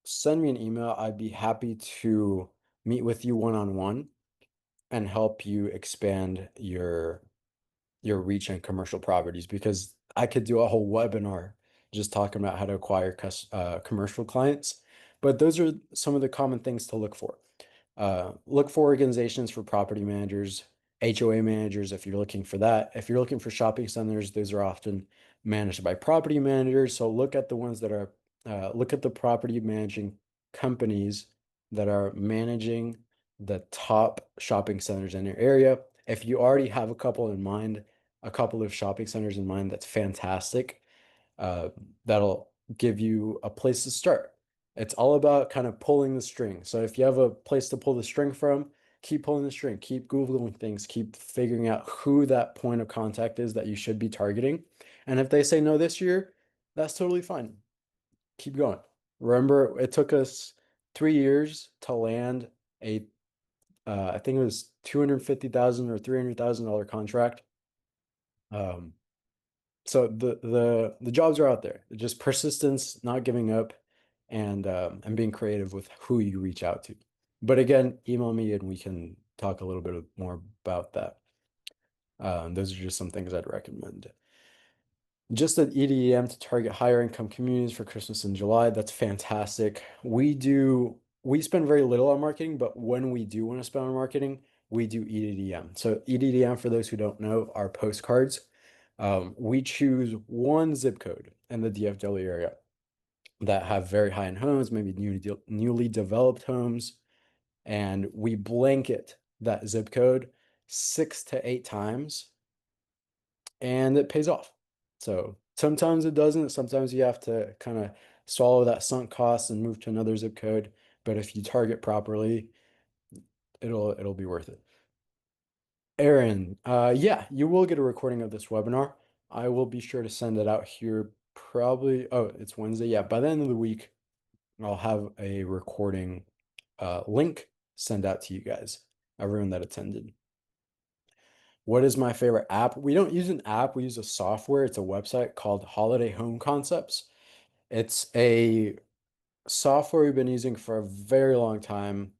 send me an email. I'd be happy to meet with you one-on-one and help you expand your reach and commercial properties, because I could do a whole webinar just talking about how to acquire commercial clients. But those are some of the common things to look for. Look for organizations for property managers, HOA managers if you're looking for that. If you're looking for shopping centers, those are often managed by property managers. So look at the ones that are, look at the property managing companies that are managing the top shopping centers in your area. If you already have a couple of shopping centers in mind, that's fantastic. Uh, that'll give you a place to start. It's all about kind of pulling the string. So if you have a place to pull the string from, keep pulling the string, keep Googling things, keep figuring out who that point of contact is that you should be targeting. And if they say no this year, that's totally fine. Keep going. Remember, it took us 3 years to land a, I think it was 250,000 or $300,000 contract. Um, so the jobs are out there. Just persistence, not giving up, and being creative with who you reach out to. But again, email me and we can talk a little bit more about that. Those are just some things I'd recommend. Just an EDM to target higher income communities for Christmas in July. That's fantastic. We spend very little on marketing, but when we do want to spend on marketing, we do EDM. So EDM, for those who don't know, are postcards. We choose one zip code in the DFW area that have very high-end homes, maybe newly developed homes, and we blanket that zip code 6 to 8 times, and it pays off. So sometimes it doesn't. Sometimes you have to kind of swallow that sunk cost and move to another zip code. But if you target properly, it'll be worth it. Aaron, yeah, you will get a recording of this webinar. I will be sure to send it out here probably. Oh, it's Wednesday. Yeah, by the end of the week, I'll have a recording link send out to you guys, everyone that attended. What is my favorite app? We don't use an app, we use a software. It's a website called Holiday Home Concepts. It's a software we've been using for a very long time,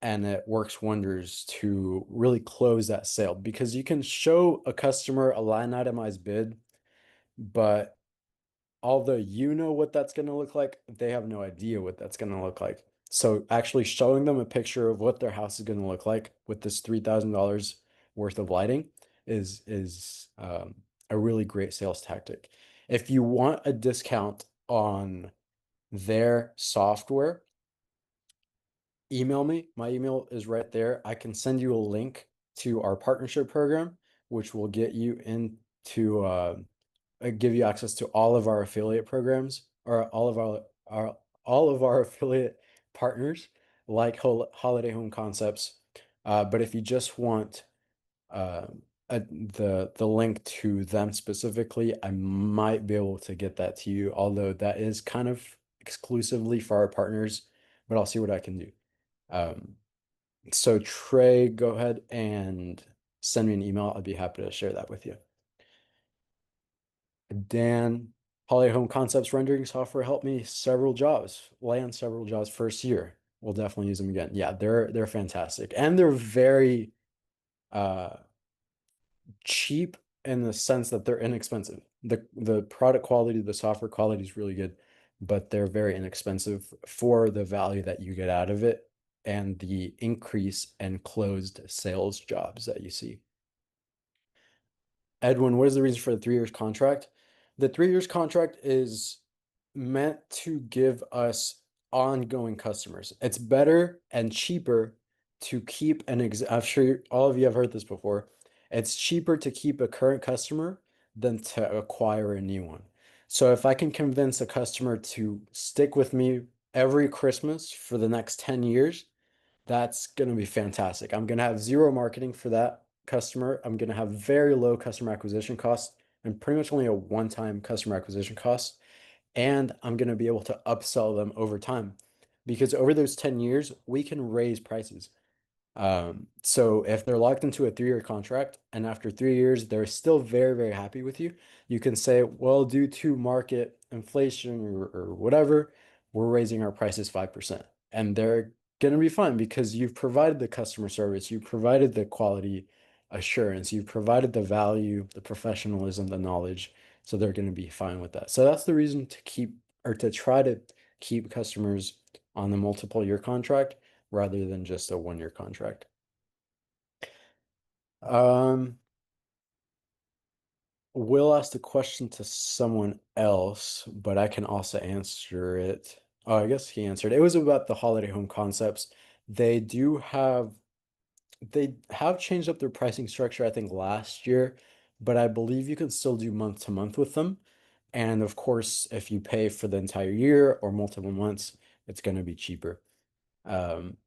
and it works wonders to really close that sale because you can show a customer a line itemized bid, but although you know what that's going to look like, they have no idea what that's going to look like. So actually showing them a picture of what their house is going to look like with this $3,000 worth of lighting is a really great sales tactic. If you want a discount on their software, email me. My email is right there. I can send you a link to our partnership program, which will get you into give you access to all of our affiliate programs or all of our affiliate partners like Holiday Home Concepts. But if you just want uh, the link to them specifically, I might be able to get that to you, although that is kind of exclusively for our partners, but I'll see what I can do. Um, so Trey, go ahead and send me an email. I'd be happy to share that with you. Dan, Holiday Home Concepts rendering software helped me land several jobs first year. We'll definitely use them again. Yeah, they're fantastic. And they're very uh cheap in the sense that they're inexpensive. The product quality, the software quality is really good, but they're very inexpensive for the value that you get out of it and the increase in closed sales jobs that you see. Edwin, what is the reason for the 3 years contract? The 3 years contract is meant to give us ongoing customers. It's better and cheaper to keep I'm sure all of you have heard this before. It's cheaper to keep a current customer than to acquire a new one. So if I can convince a customer to stick with me every Christmas for the next 10 years, that's going to be fantastic. I'm going to have zero marketing for that customer. I'm going to have very low customer acquisition costs and pretty much only a one-time customer acquisition cost. And I'm going to be able to upsell them over time because over those 10 years, we can raise prices. So if they're locked into a 3 year contract and after 3 years, they're still very, very happy with you, you can say, well, due to market inflation or whatever, we're raising our prices 5%. And they're going to be fine because you've provided the customer service, you've provided the quality assurance, you've provided the value, the professionalism, the knowledge. So they're going to be fine with that. So that's the reason to keep or to try to keep customers on the multiple year contract rather than just a 1 year contract. Um, Will asked a question to someone else, but I can also answer it. Oh, I guess he answered. It was about the holiday home concepts. They do have they have changed up their pricing structure, I think, last year, but I believe you can still do month to month with them. And of course, if you pay for the entire year or multiple months, it's going to be cheaper. Um,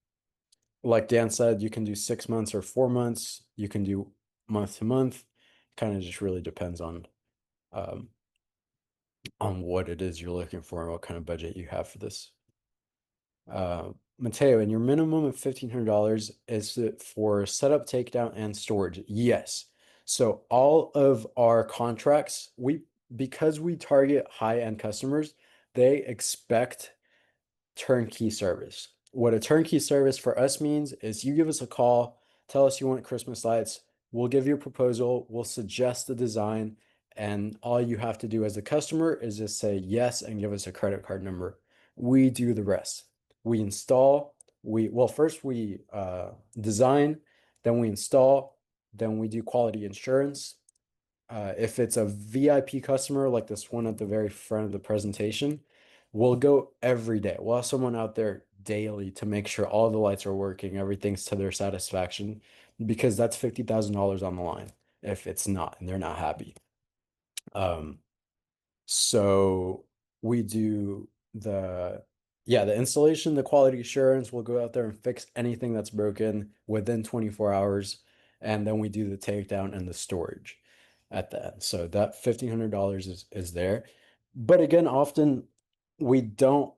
like Dan said, you can do 6 months or 4 months. You can do month to month. Kind of just really depends um, on what it is you're looking for and what kind of budget you have for this. Mateo, and your minimum of $1,500 is it for setup, takedown, and storage? Yes. So all of our contracts, because we target high-end customers, they expect turnkey service. What a turnkey service for us means is you give us a call, tell us you want Christmas lights, we'll give you a proposal, we'll suggest the design, and all you have to do as a customer is just say yes and give us a credit card number. We do the rest. We install, well, first we design, then we install, then we do quality insurance. If it's a VIP customer like this one at the very front of the presentation, we'll go every day. We'll have someone out there daily to make sure all the lights are working, everything's to their satisfaction, because that's $50,000 on the line if it's not and they're not happy. Um, so we do the installation, the quality assurance. We'll go out there and fix anything that's broken within 24 hours. And then we do the takedown and the storage at the end. So that $1,500 is there. But again, often we don't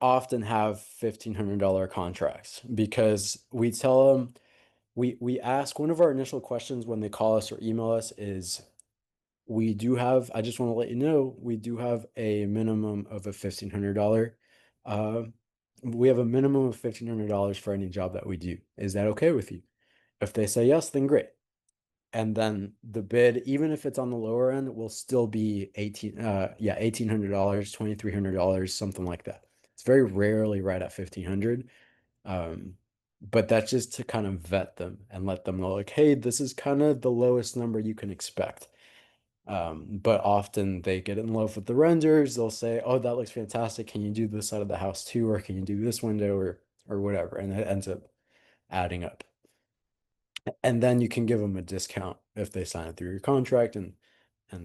often have $1,500 contracts because we tell them, we ask, one of our initial questions when they call us or email us is, we do have, I just want to let you know, we do have a minimum of a $1,500. Uh, we have a minimum of $1,500 for any job that we do. Is that okay with you? If they say yes, then great. And then the bid, even if it's on the lower end, will still be $1,800, $2,300, something like that. It's very rarely right at 1,500. But that's just to kind of vet them and let them know, like, hey, this is kind of the lowest number you can expect. But often they get in love with the renders. They'll say, "Oh, that looks fantastic. Can you do this side of the house too, or can you do this window, or whatever?" And it ends up adding up. And then you can give them a discount if they sign it through your contract and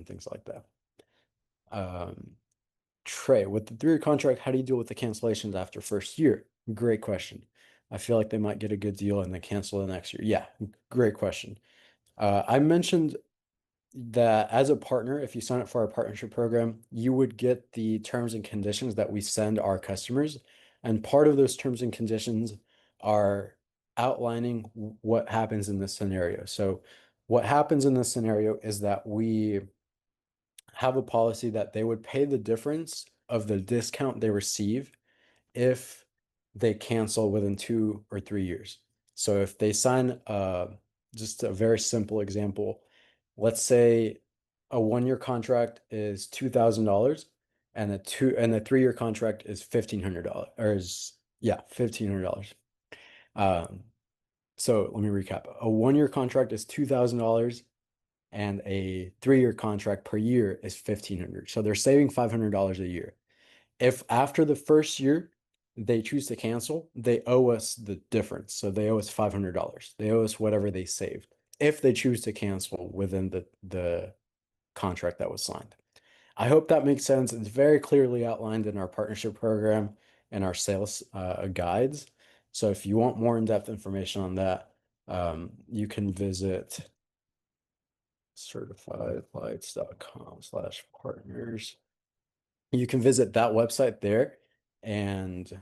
things like that. Um, Trey, with the 3-year contract, how do you deal with the cancellations after first year? Great question. I feel like they might get a good deal and then cancel the next year. Yeah, great question. I mentioned that as a partner, if you sign up for our partnership program, you would get the terms and conditions that we send our customers. And part of those terms and conditions are outlining what happens in this scenario. So what happens in this scenario is that we have a policy that they would pay the difference of the discount they receive if they cancel within 2 or 3 years. So if they sign just a very simple example, let's say a 1-year contract is $2,000 and a 3-year contract is $1,500 or is yeah, $1,500. Um, so let me recap. A 1-year contract is $2,000 and a 3-year contract per year is $1,500. So they're saving $500 a year. If after the first year they choose to cancel, they owe us the difference. So they owe us $500. They owe us whatever they saved if they choose to cancel within the contract that was signed. I hope that makes sense. It's very clearly outlined in our partnership program and our sales guides. So if you want more in-depth information on that, you can visit certifiedlights.com/partners. You can visit that website there and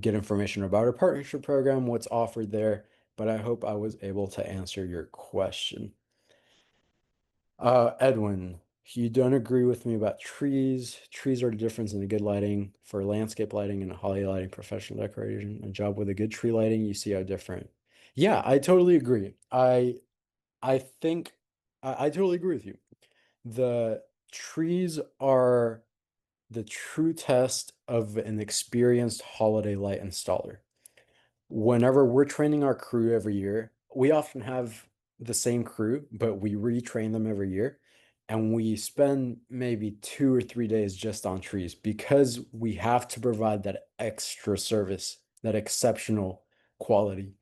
get information about our partnership program, what's offered there. But I hope I was able to answer your question. Edwin, you don't agree with me about trees. Trees are the difference in the good lighting for landscape lighting and holly lighting, professional decoration. A job with a good tree lighting, you see how different. Yeah, I totally agree. I think I totally agree with you. The trees are the true test of an experienced holiday light installer. Whenever we're training our crew every year, we often have the same crew, but we retrain them every year. And we spend maybe 2 or 3 days just on trees because we have to provide that extra service, that exceptional quality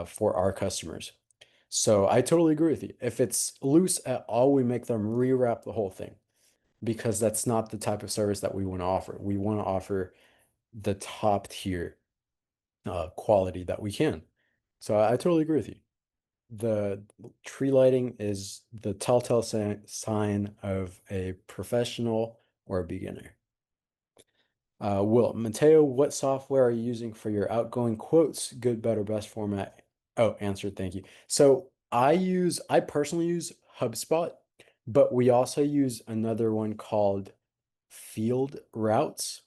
for our customers. So I totally agree with you. If it's loose at all, we make them rewrap the whole thing because that's not the type of service that we want to offer. We want to offer the top tier quality that we can. So I totally agree with you. The tree lighting is the telltale sign of a professional or a beginner. Mateo, what software are you using for your outgoing quotes? Good, better, best format. Oh, answered. Thank you. So I personally use HubSpot, but we also use another one called Field Routes.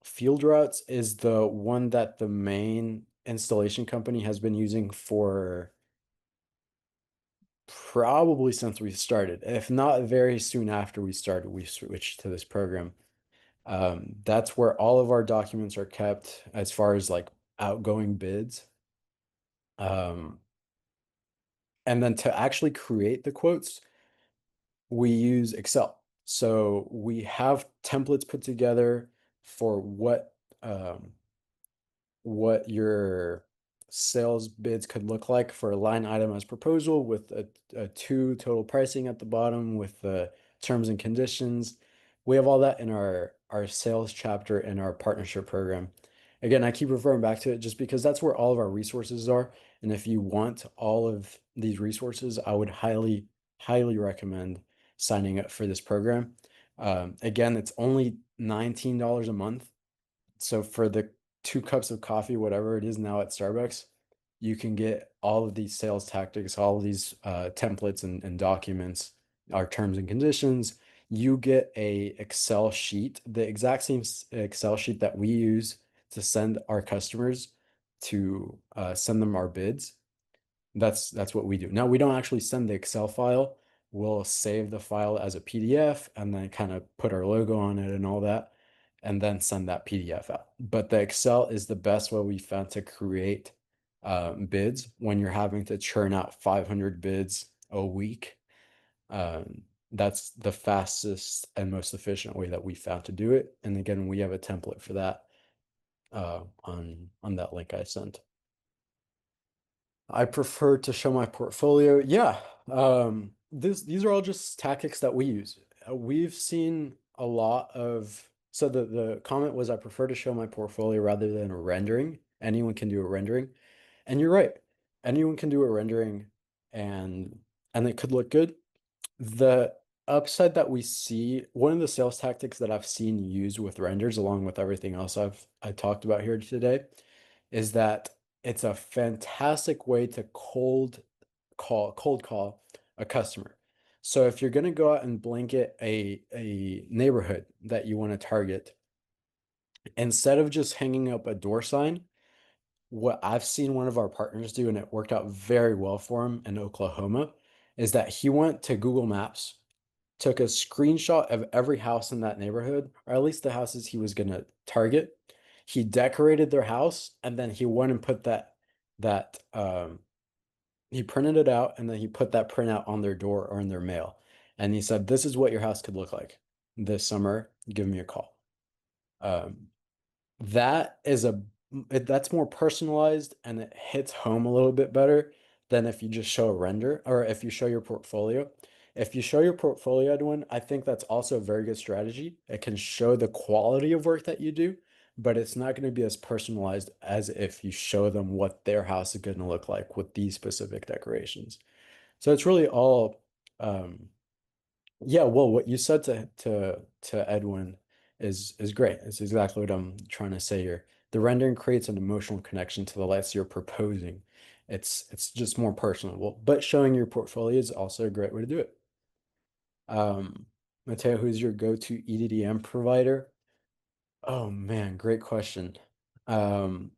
Field Routes is the one that the main installation company has been using for probably since we started. If not very soon after we started, we switched to this program. That's where all of our documents are kept as far as like outgoing bids. Um, and then to actually create the quotes, we use Excel. So we have templates put together for what your sales bids could look like for a line item as proposal with a two total pricing at the bottom with the terms and conditions. We have all that in our sales chapter in our partnership program. Again, I keep referring back to it just because that's where all of our resources are. And if you want all of these resources, I would highly, highly recommend signing up for this program. Again, it's only $19 a month. So for the 2 cups of coffee, whatever it is now at Starbucks, you can get all of these sales tactics, all of these templates and documents, our terms and conditions. You get a Excel sheet, the exact same Excel sheet that we use to send our customers to send them our bids. That's what we do. Now, we don't actually send the Excel file. We'll save the file as a PDF and then kind of put our logo on it and all that, and then send that PDF out. But the Excel is the best way we found to create bids when you're having to churn out 500 bids a week. That's the fastest and most efficient way that we found to do it. And again, we have a template for that on that link I sent. I prefer to show my portfolio. Yeah. These are all just tactics that we use. We've seen a lot of, so the comment was I prefer to show my portfolio rather than a rendering. Anyone can do a rendering. And you're right. Anyone can do a rendering and it could look good. The upside that we see, one of the sales tactics that I've seen used with renders, along with everything else I talked about here today, is that it's a fantastic way to cold call a customer. So if you're going to go out and blanket a neighborhood that you want to target, instead of just hanging up a door sign, what I've seen one of our partners do, and it worked out very well for him in Oklahoma, is that he went to Google Maps, took a screenshot of every house in that neighborhood, or at least the houses he was going to target. He decorated their house, and then he went and put that he printed it out, and then he put that printout on their door or in their mail. And he said, "This is what your house could look like this summer. Give me a call." Um, that is that's more personalized and it hits home a little bit better than if you just show a render or if you show your portfolio. If you show your portfolio to one, I think that's also a very good strategy. It can show the quality of work that you do, but it's not going to be as personalized as if you show them what their house is going to look like with these specific decorations. So it's really all yeah, well, what you said to Edwin is great. It's exactly what I'm trying to say here. The rendering creates an emotional connection to the lights you're proposing. It's just more personable, but showing your portfolio is also a great way to do it. Um, Mateo, who's your go-to EDDM provider? Oh man, great question. Um,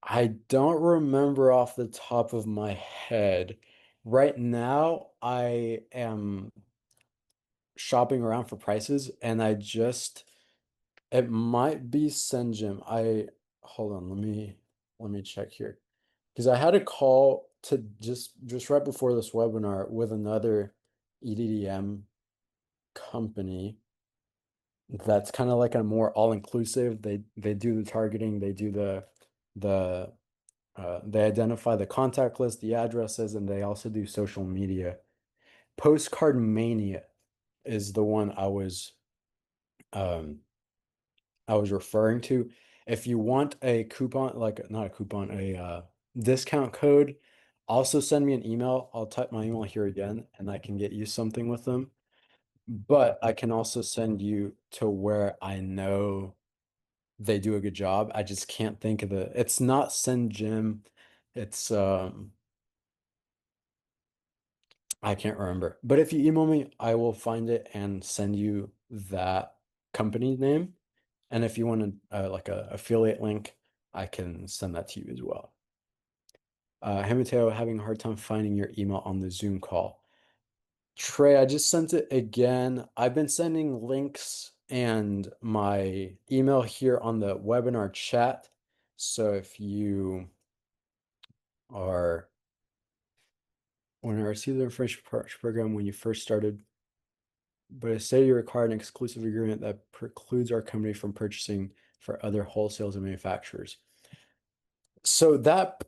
I don't remember off the top of my head. Right now, I am shopping around for prices and it might be Senjim. I hold on, let me check here. Because I had a call to just right before this webinar with another EDDM company that's kind of like a more all-inclusive. They do the targeting, they do the they identify the contact list, the addresses, and they also do social media. Postcard Mania is the one um I was referring to. If you want a coupon, like not a coupon, a discount code, also send me an email. I'll type my email here again and I can get you something with them. But I can also send you to where I know they do a good job. I just can't think of it's not Send Gym. It's I can't remember. But if you email me, I will find it and send you that company name. And if you want like a affiliate link, I can send that to you as well. Hey Mateo, having a hard time finding your email on the Zoom call. Trey, I just sent it again. I've been sending links and my email here on the webinar chat. So if you are when I received the information program when you first started, but it said you required an exclusive agreement that precludes our company from purchasing for other wholesales and manufacturers. So that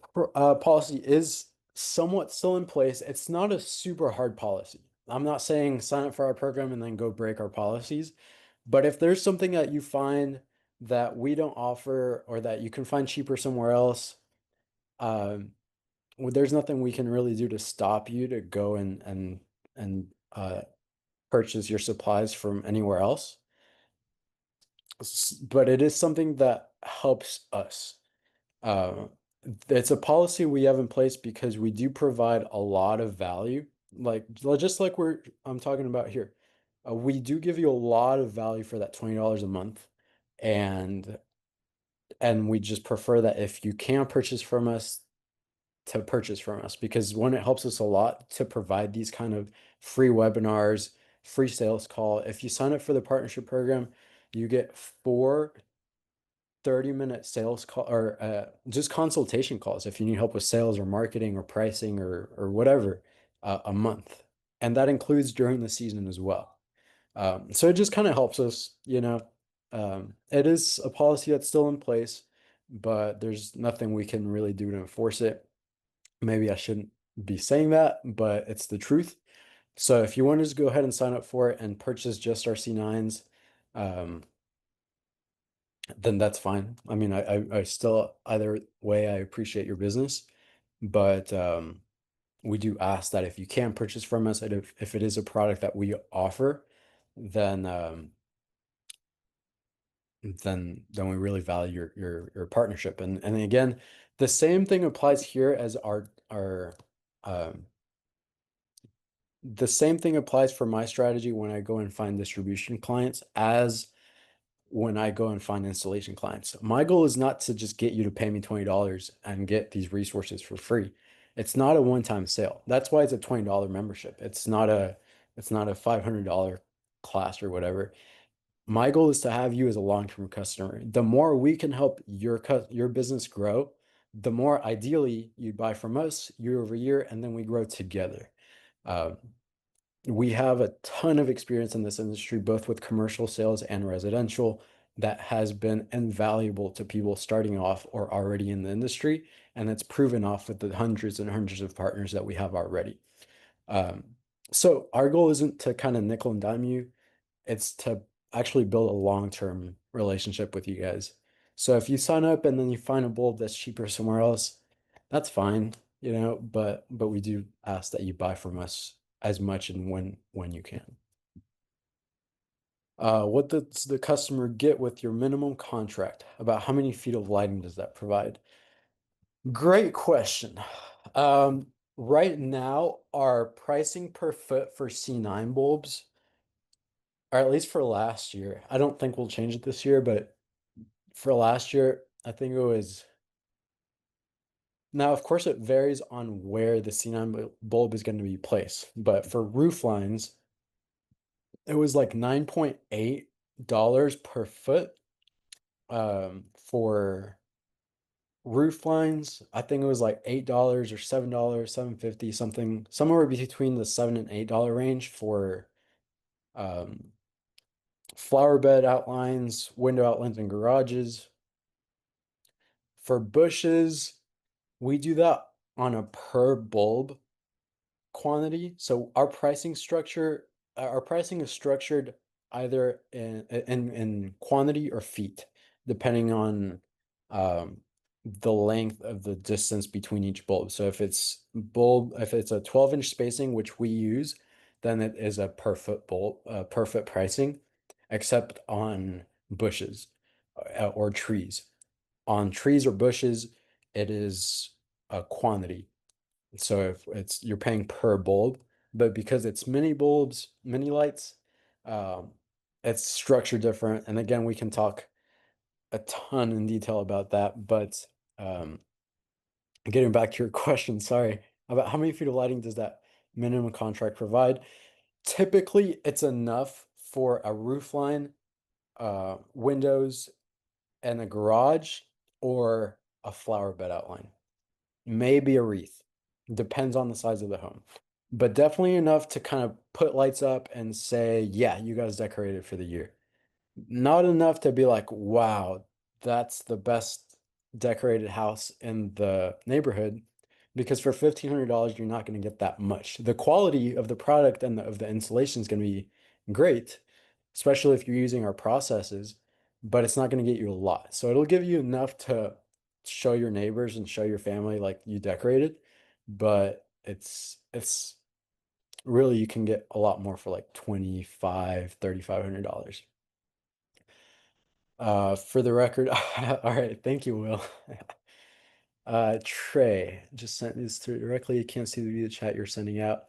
policy is somewhat still in place. It's not a super hard policy. I'm not saying sign up for our program and then go break our policies. But if there's something that you find that we don't offer or that you can find cheaper somewhere else, well, there's nothing we can really do to stop you to go and purchase your supplies from anywhere else. But it is something that helps us. Uh, it's a policy we have in place because we do provide a lot of value. Like just like I'm talking about here. We do give you a lot of value for that $20 a month. And we just prefer that if you can purchase from us, to purchase from us, because one, it helps us a lot to provide these kind of free webinars, free sales call. If you sign up for the partnership program, you get 4 30-minute sales call or just consultation calls if you need help with sales or marketing or pricing or whatever a month. And that includes during the season as well. So it just kind of helps us, you know. It is a policy that's still in place, but there's nothing we can really do to enforce it. Maybe I shouldn't be saying that, but it's the truth. So if you want to just go ahead and sign up for it and purchase just our C9s, then that's fine. I mean, I still, either way, I appreciate your business, but we do ask that if you can purchase from us, and if it is a product that we offer, then then we really value your partnership. And again, the same thing applies here as our the same thing applies for my strategy when I go and find distribution clients as when I go and find installation clients. My goal is not to just get you to pay me $20 and get these resources for free. It's not a one-time sale. That's why it's a $20 membership. It's not a $500 class or whatever. My goal is to have you as a long-term customer. The more we can help your business grow, the more ideally you buy from us year over year, and then we grow together. Um, we have a ton of experience in this industry, both with commercial sales and residential, that has been invaluable to people starting off or already in the industry. And it's proven off with the hundreds and hundreds of partners that we have already. Um, so our goal isn't to kind of nickel and dime you, it's to actually build a long-term relationship with you guys. So if you sign up and then you find a bulb that's cheaper somewhere else, that's fine, you know, but we do ask that you buy from us as much and when you can. What does the customer get with your minimum contract? About how many feet of lighting does that provide? Great question. Right now, our pricing per foot for C9 bulbs, or at least for last year, I don't think we'll change it this year, but for last year, I think it was. Now, of course, it varies on where the C9 bulb is going to be placed, but for roof lines, it was like $9.8 per foot. For roof lines, I think it was like $8 or $7, 7.50, something, somewhere between the $7 and $8 range for um, flower bed outlines, window outlines, and garages. For bushes, we do that on a per bulb quantity. So our pricing is structured either in quantity or feet, depending on the length of the distance between each bulb. So if it's a 12-inch spacing, which we use, then it is a per foot bulb, per foot pricing, except on bushes or trees. On trees or bushes, it is a quantity. So if it's you're paying per bulb, but because it's mini bulbs, mini lights, um, it's structured different. And again, we can talk a ton in detail about that. But getting back to your question, sorry, about how many feet of lighting does that minimum contract provide? Typically, it's enough for a roof line, windows, and a garage, or a flower bed outline. Maybe a wreath. Depends on the size of the home. But definitely enough to kind of put lights up and say, yeah, you guys decorated for the year. Not enough to be like, wow, that's the best decorated house in the neighborhood. Because for $1,500, you're not going to get that much. The quality of the product and of the installation is going to be great, especially if you're using our processes, but it's not going to get you a lot. So it'll give you enough to show your neighbors and show your family like you decorated, but it's really you can get a lot more for like 25, $3,500. For the record, all right, thank you, Will. Trey just sent this through directly. You can't see the chat you're sending out.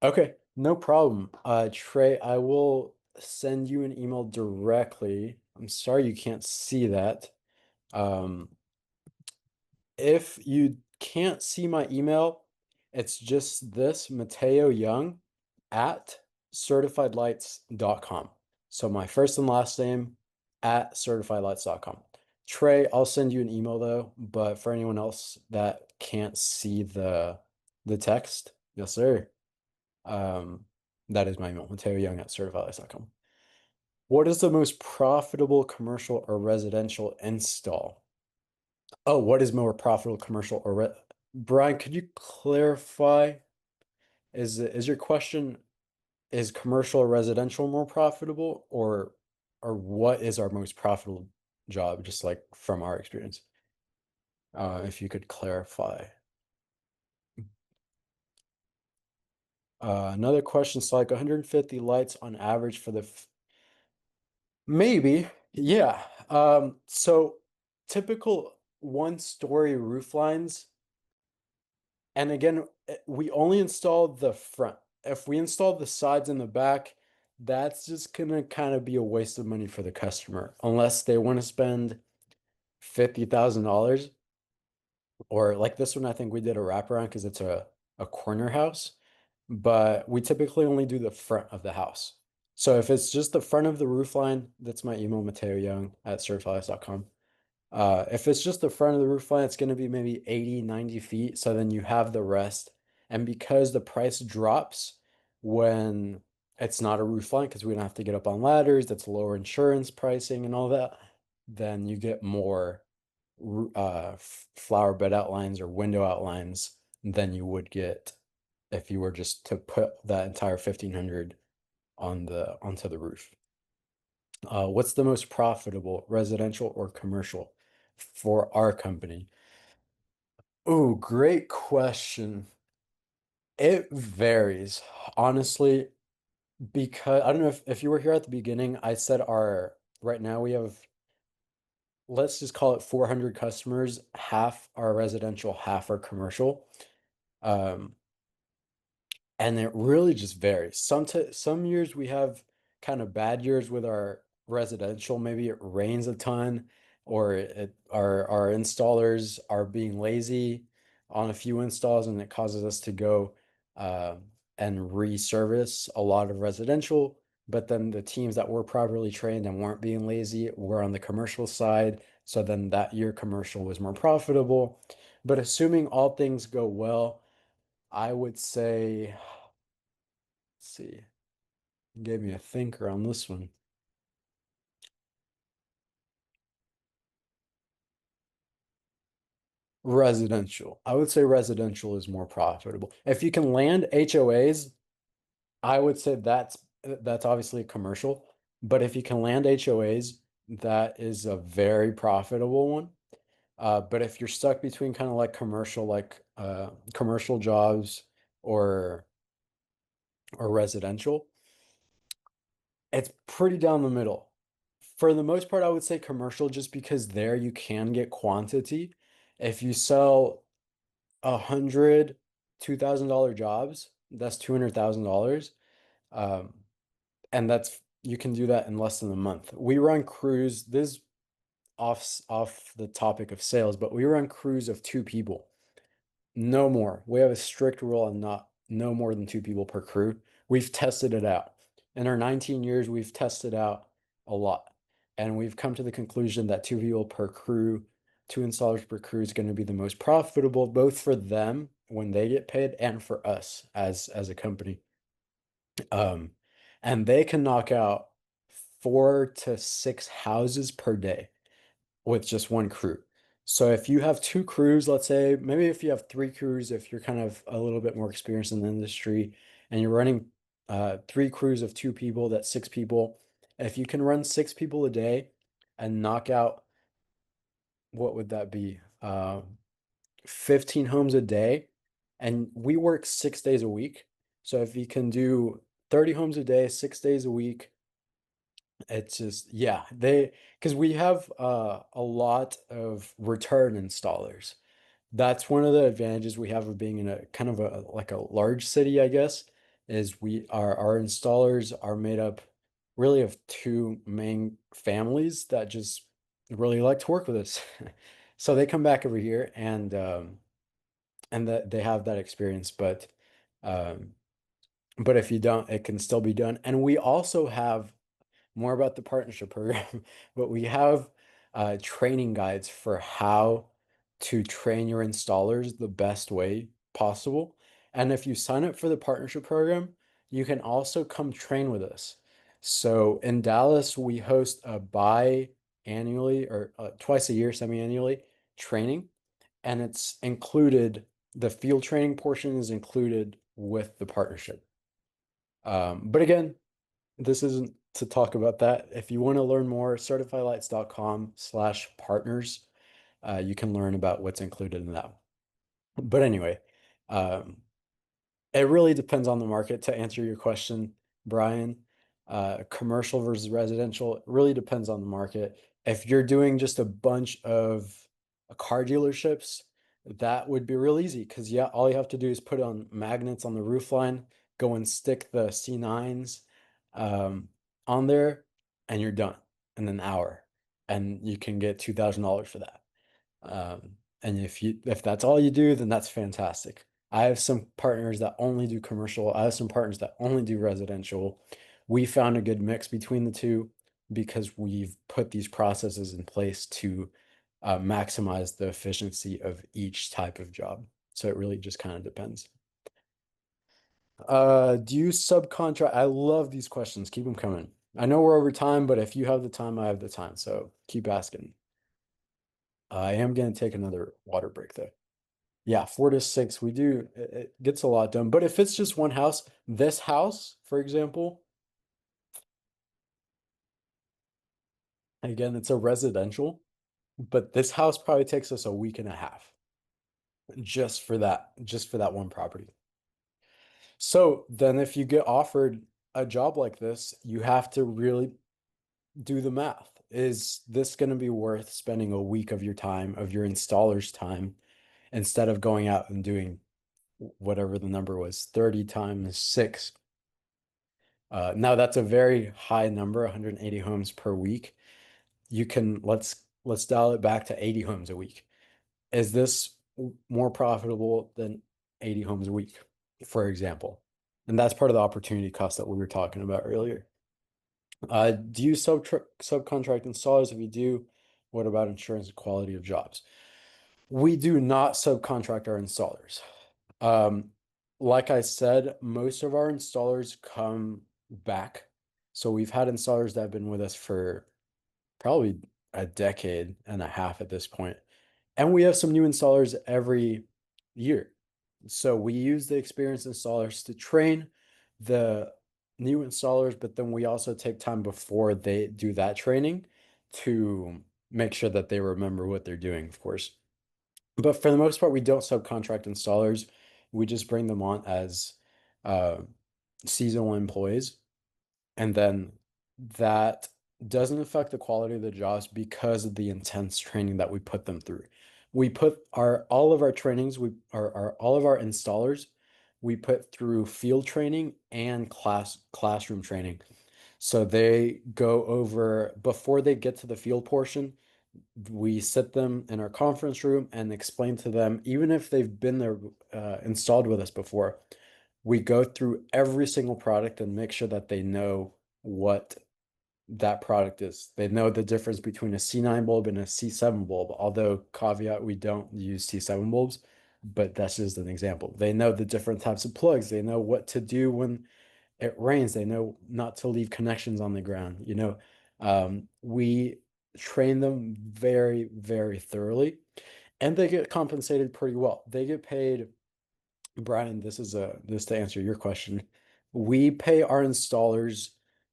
Okay, no problem. Trey, I will send you an email directly. I'm sorry you can't see that. Um, if you can't see my email, it's just this, Mateo Young at certifiedlights.com. So my first and last name at certifiedlights.com. Trey, I'll send you an email though, but for anyone else that can't see the text, yes, sir. Um, that is my email, Mateo Young at certifiedlights.com. What is the most profitable commercial or residential install? Oh, what is more profitable, commercial or re Brian, could you clarify? Is your question is commercial or residential more profitable or what is our most profitable job, just like from our experience? If you could clarify. Another question, so like 150 lights on average for the maybe, yeah. So typical one-story roof lines. And again, we only installed the front. If we installed the sides and the back, that's just gonna kind of be a waste of money for the customer unless they want to spend $50,000 or like this one, I think we did a wraparound because it's a corner house, but we typically only do the front of the house. So if it's just the front of the roof line, that's my email, Mateo Young at certifiedlights.com. If it's just the front of the roof line, it's going to be maybe 80, 90 feet. So then you have the rest. And because the price drops when it's not a roof line, because we don't have to get up on ladders, that's lower insurance pricing and all that, then you get more flower bed outlines or window outlines than you would get if you were just to put that entire 1,500 on onto the roof. What's the most profitable, residential or commercial for our company? Oh, great question. It varies, honestly, because I don't know if you were here at the beginning, I said right now we have, let's just call it 400 customers, half are residential, half are commercial. Um, And it really just varies. Some years we have kind of bad years with our residential. Maybe it rains a ton, or our installers are being lazy on a few installs, and it causes us to go uh, and reservice a lot of residential. But then the teams that were properly trained and weren't being lazy were on the commercial side. So then that year commercial was more profitable. But assuming all things go well, I would say. Let's see. You gave me a thinker on this one. Residential. I would say residential is more profitable. If you can land HOAs, I would say that's obviously a commercial. But if you can land HOAs, that is a very profitable one. But if you're stuck between kind of like commercial jobs or residential, it's pretty down the middle. For the most part, I would say commercial just because there you can get quantity. If you sell 100 $2,000 jobs, that's $200,000. Um, and that's you can do that in less than a month. We run crews. This off the topic of sales, but we run crews of 2 people. No more. We have a strict rule on not no more than 2 people per crew. We've tested it out. In our 19 years, we've tested out a lot. And we've come to the conclusion that 2 people per crew, 2 installers per crew is going to be the most profitable, both for them when they get paid and for us as a company. Um, and they can knock out 4 to 6 houses per day with just one crew. So if you have 2 crews, let's say, maybe if you have 3 crews, if you're kind of a little bit more experienced in the industry and you're running 3 crews of 2 people, that's 6 people. If you can run 6 people a day and knock out, what would that be? 15 homes a day. And we work 6 days a week. So if you can do 30 homes a day, 6 days a week, it's just, yeah, because we have a lot of return installers. That's one of the advantages we have of being in a kind of a like a large city, I guess, is our installers are made up really of 2 main families that just really like to work with us. So they come back every year and that they have that experience, um but if you don't, it can still be done. And we also have more about the partnership program, but we have training guides for how to train your installers the best way possible. And if you sign up for the partnership program, you can also come train with us. So in Dallas, we host a bi-annually or twice a year, semi-annually training, and it's included, the field training portion is included with the partnership. But again, this isn't to talk about that. If you want to learn more, certifylights.com/partners. You can learn about what's included in that. But anyway, um, it really depends on the market to answer your question, Brian. Commercial versus residential, it really depends on the market. If you're doing just a bunch of car dealerships, that would be real easy because yeah, all you have to do is put on magnets on the roof line, go and stick the C9s um, on there, and you're done in an hour, and you can get $2,000 for that. And if that's all you do, then that's fantastic. I have some partners that only do commercial. I have some partners that only do residential. We found a good mix between the two because we've put these processes in place to maximize the efficiency of each type of job. So it really just kind of depends. Do you subcontract? I love these questions. Keep them coming. I know we're over time, but if you have the time, I have the time. So keep asking. I am going to take another water break though. Yeah, 4 to 6. We do, it gets a lot done. But if it's just one house, this house, for example, again, it's a residential, but this house probably takes us a week and a half just for that one property. So then if you get offered a job like this, you have to really do the math. Is this going to be worth spending a week of your time, of your installer's time, instead of going out and doing whatever the number was, 30 times 6? Now that's a very high number, 180 homes per week. You can let's dial it back to 80 homes a week. Is this more profitable than 80 homes a week, for example? And that's part of the opportunity cost that we were talking about earlier. Do you subcontract installers? If you do, what about insurance and quality of jobs? We do not subcontract our installers. Um, like I said, most of our installers come back. So we've had installers that have been with us for probably a decade and a half at this point. And we have some new installers every year. So we use the experienced installers to train the new installers, but then we also take time before they do that training to make sure that they remember what they're doing, of course. But for the most part, we don't subcontract installers. We just bring them on as uh, seasonal employees. And then that doesn't affect the quality of the jobs because of the intense training that we put them through. We put all of our trainings, all of our installers, we put through field training and classroom training. So they go over before they get to the field portion, we sit them in our conference room and explain to them, even if they've been there installed with us before, we go through every single product and make sure that they know what that product is. They know the difference between a C9 bulb and a C7 bulb, although caveat, we don't use C7 bulbs, but that's just an example. They know the different types of plugs. They know what to do when it rains. They know not to leave connections on the ground. We train them very, very thoroughly, and they get compensated pretty well. They get paid, Brian, this to answer your question. We pay our installers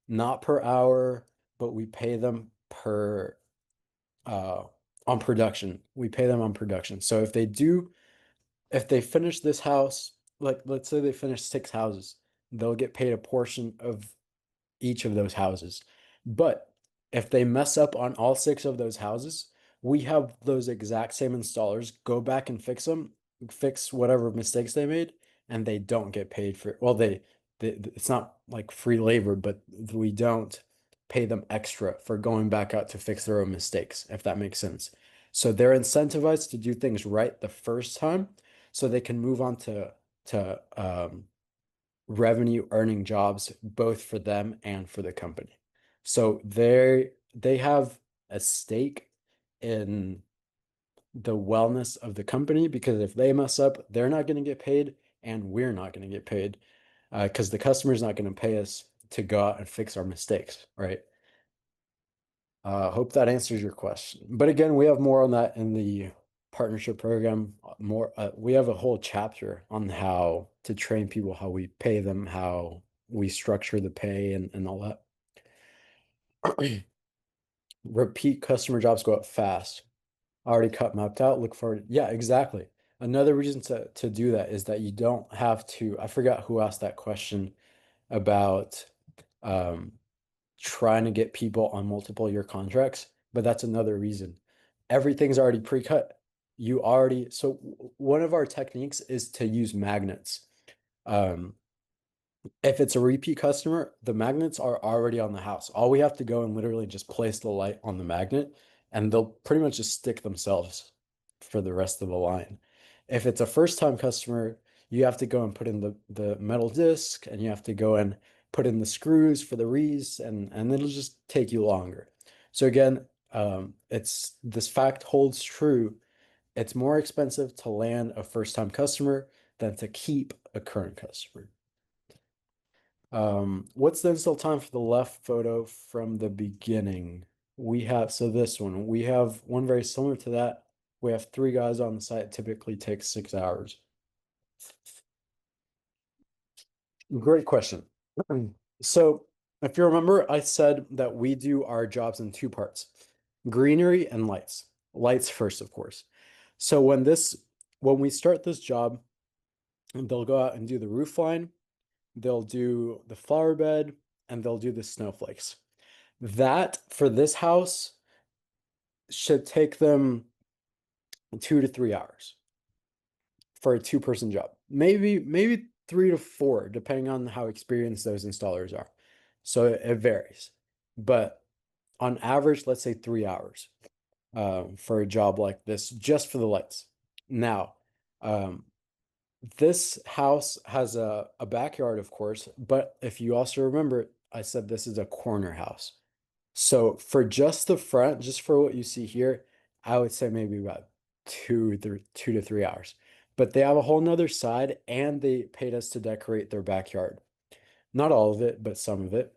not per hour, but we pay them per uh on production. We pay them on production. So if they finish this house, like let's say they finish 6 houses, they'll get paid a portion of each of those houses. But if they mess up on all 6 of those houses, we have those exact same installers go back and fix them, fix whatever mistakes they made, and they don't get paid for, well, they it's not like free labor, but we don't pay them extra for going back out to fix their own mistakes, if that makes sense. So they're incentivized to do things right the first time so they can move on to revenue earning jobs both for them and for the company. So they have a stake in the wellness of the company because if they mess up, they're not going to get paid and we're not going to get paid because the customer's not going to pay us to go out and fix our mistakes, right? Hope that answers your question. But again, we have more on that in the partnership program. More, we have a whole chapter on how to train people, how we pay them, how we structure the pay, and all that. Repeat customer jobs go up fast. Already cut mapped out. Look forward. Yeah, exactly. Another reason to do that is that you don't have to. I forgot who asked that question about um, trying to get people on multiple year contracts, but that's another reason. Everything's already pre-cut. So one of our techniques is to use magnets. Um, if it's a repeat customer, the magnets are already on the house. All we have to go and literally just place the light on the magnet, and they'll pretty much just stick themselves for the rest of the line. If it's a first-time customer, you have to go and put in the metal disc, and you have to go and put in the screws for the reeds, and it'll just take you longer. So again, it's this fact holds true. It's more expensive to land a first-time customer than to keep a current customer. What's the install time for the left photo from the beginning? So this one, we have one very similar to that. We have 3 guys on the site, typically takes 6 hours. Great question. So if you remember, I said that we do our jobs in 2 parts, greenery and lights. Lights first, of course. So when we start this job, they'll go out and do the roof line, they'll do the flower bed, and they'll do the snowflakes. That for this house should take them 2 to 3 hours for a 2-person job. Maybe 3 to 4, depending on how experienced those installers are. So it varies. But on average, let's say 3 hours for a job like this, just for the lights. Now, um, this house has a backyard, of course, but if you also remember, I said this is a corner house. So for just the front, just for what you see here, I would say maybe about 2 to 3 hours. But they have a whole nother side and they paid us to decorate their backyard. Not all of it, but some of it.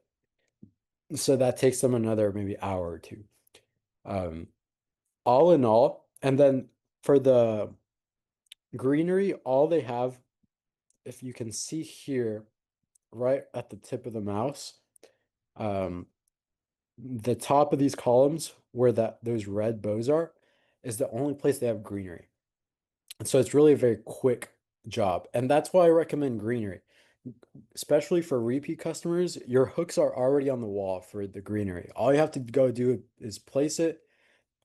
So that takes them another maybe hour or two. Um, all in all, and then for the greenery, all they have, if you can see here, right at the tip of the mouse, um, the top of these columns where those red bows are is the only place they have greenery. And so it's really a very quick job. And that's why I recommend greenery, especially for repeat customers. Your hooks are already on the wall for the greenery. All you have to go do is place it,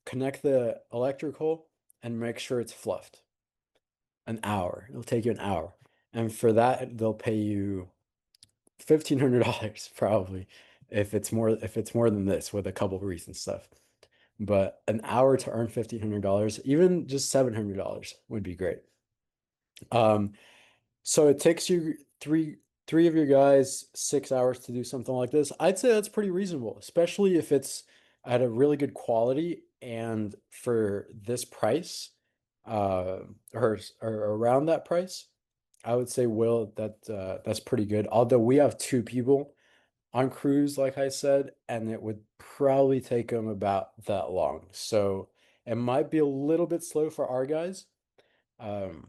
connect the electrical, and make sure it's fluffed. An hour. It'll take you an hour. And for that, they'll pay you $1,500 probably if it's more than this with a couple of recent stuff. But an hour to earn $1,500, even just $700 would be great. Um, so it takes you three of your guys 6 hours to do something like this. I'd say that's pretty reasonable, especially if it's at a really good quality and for this price, or around that price. I would say, Will, that's pretty good. Although we have two people on cruise, like I said, and it would probably take them about that long. So it might be a little bit slow for our guys. Um,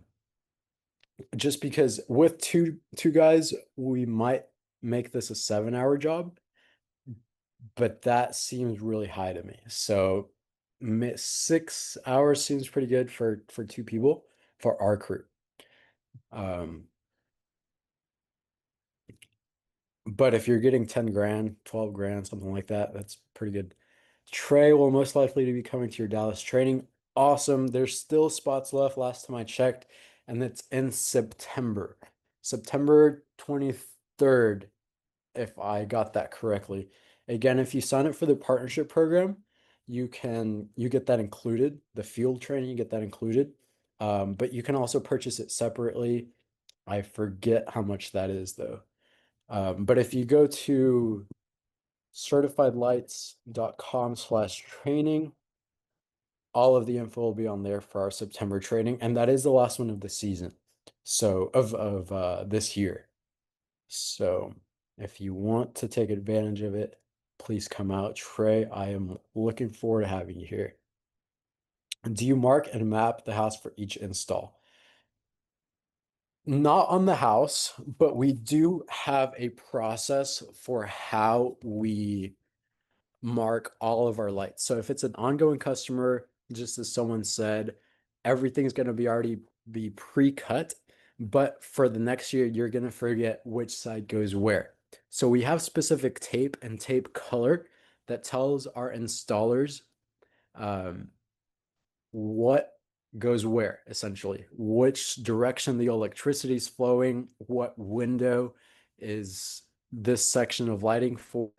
just because with two guys, we might make this a 7 hour job, but that seems really high to me. So 6 hours seems pretty good for two people for our crew. Um, but if you're getting 10 grand, 12 grand, something like that, that's pretty good. Trey will most likely to be coming to your Dallas training. Awesome. There's still spots left last time I checked, and it's in September. September 23rd, if I got that correctly. Again, if you sign up for the partnership program, you get that included. The field training, you get that included. But you can also purchase it separately. I forget how much that is though. But if you go to certifiedlights.com/training, all of the info will be on there for our September training, and that is the last one of the season. So of this year. So if you want to take advantage of it, please come out. Trey, I am looking forward to having you here. Do you mark and map the house for each install? Not on the house, but we do have a process for how we mark all of our lights. So if it's an ongoing customer, just as someone said, everything's going to be already be pre-cut, but for the next year, you're going to forget which side goes where. So we have specific tape and tape color that tells our installers um, what goes where, essentially, which direction the electricity is flowing, what window is this section of lighting for.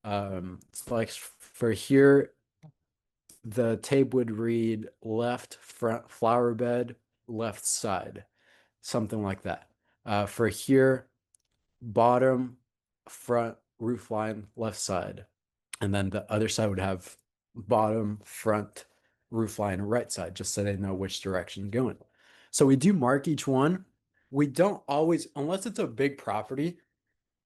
Like for here, the tape would read left front flower bed, left side, something like that. For here, bottom front roof line, left side. And then the other side would have bottom front roof line, right side, just so they know which direction going. So we do mark each one. We don't always, unless it's a big property,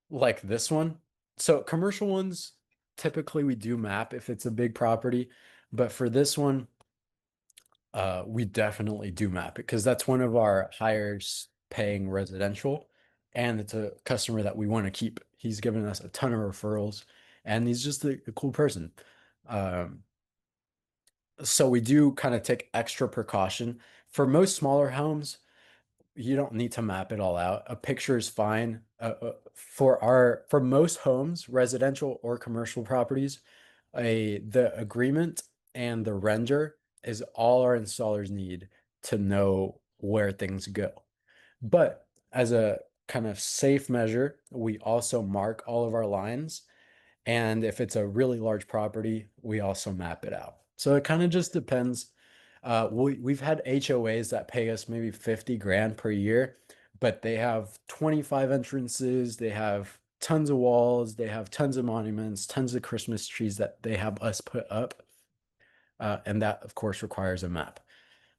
like this one. So commercial ones, typically we do map if it's a big property, but for this one, we definitely do map it because that's one of our highest paying residential, and it's a customer that we want to keep. He's given us a ton of referrals, and he's just a cool person. Um, so we do kind of take extra precaution. For most smaller homes, you don't need to map it all out. A picture is fine. For most homes, residential or commercial properties, the agreement and the render is all our installers need to know where things go. But as a kind of safe measure, we also mark all of our lines. And if it's a really large property, we also map it out. So it kind of just depends. We've had HOAs that pay us maybe 50 grand per year, but they have 25 entrances, they have tons of walls, they have tons of monuments, tons of Christmas trees that they have us put up. And that, of course, requires a map.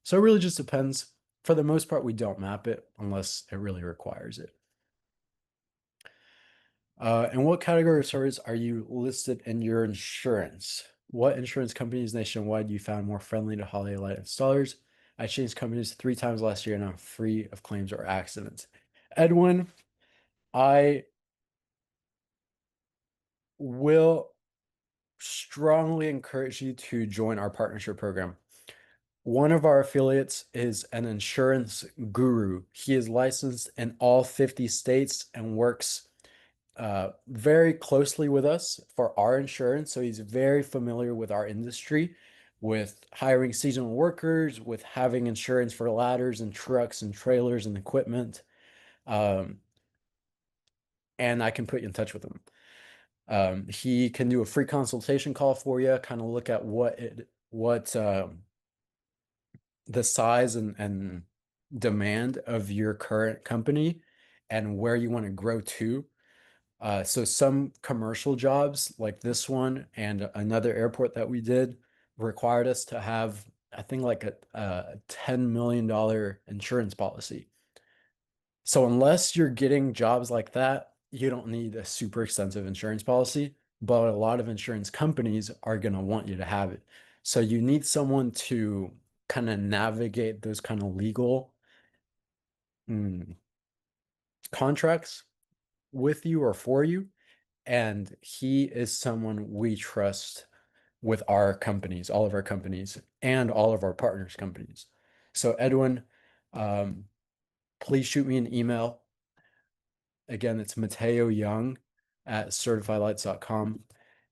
So it really just depends. For the most part, we don't map it unless it really requires it. And what category of service are you listed in your insurance? What insurance companies nationwide you found more friendly to holiday light installers? I changed companies 3 times last year and I'm free of claims or accidents. Edwin, I will strongly encourage you to join our partnership program. One of our affiliates is an insurance guru. He is licensed in all 50 states and works very closely with us for our insurance. So he's very familiar with our industry, with hiring seasonal workers, with having insurance for ladders and trucks and trailers and equipment. Um, and I can put you in touch with him. He can do a free consultation call for you, kind of look at what the size and demand of your current company and where you want to grow to. So some commercial jobs like this one and another airport that we did required us to have, I think, like a $10 million insurance policy. So unless you're getting jobs like that, you don't need a super extensive insurance policy, but a lot of insurance companies are going to want you to have it. So you need someone to kind of navigate those kind of legal mm, contracts with you or for you. And he is someone we trust with our companies, all of our companies, and all of our partners' companies. So Edwin, um, please shoot me an email. Again, it's Mateo Young at certifiedlights.com.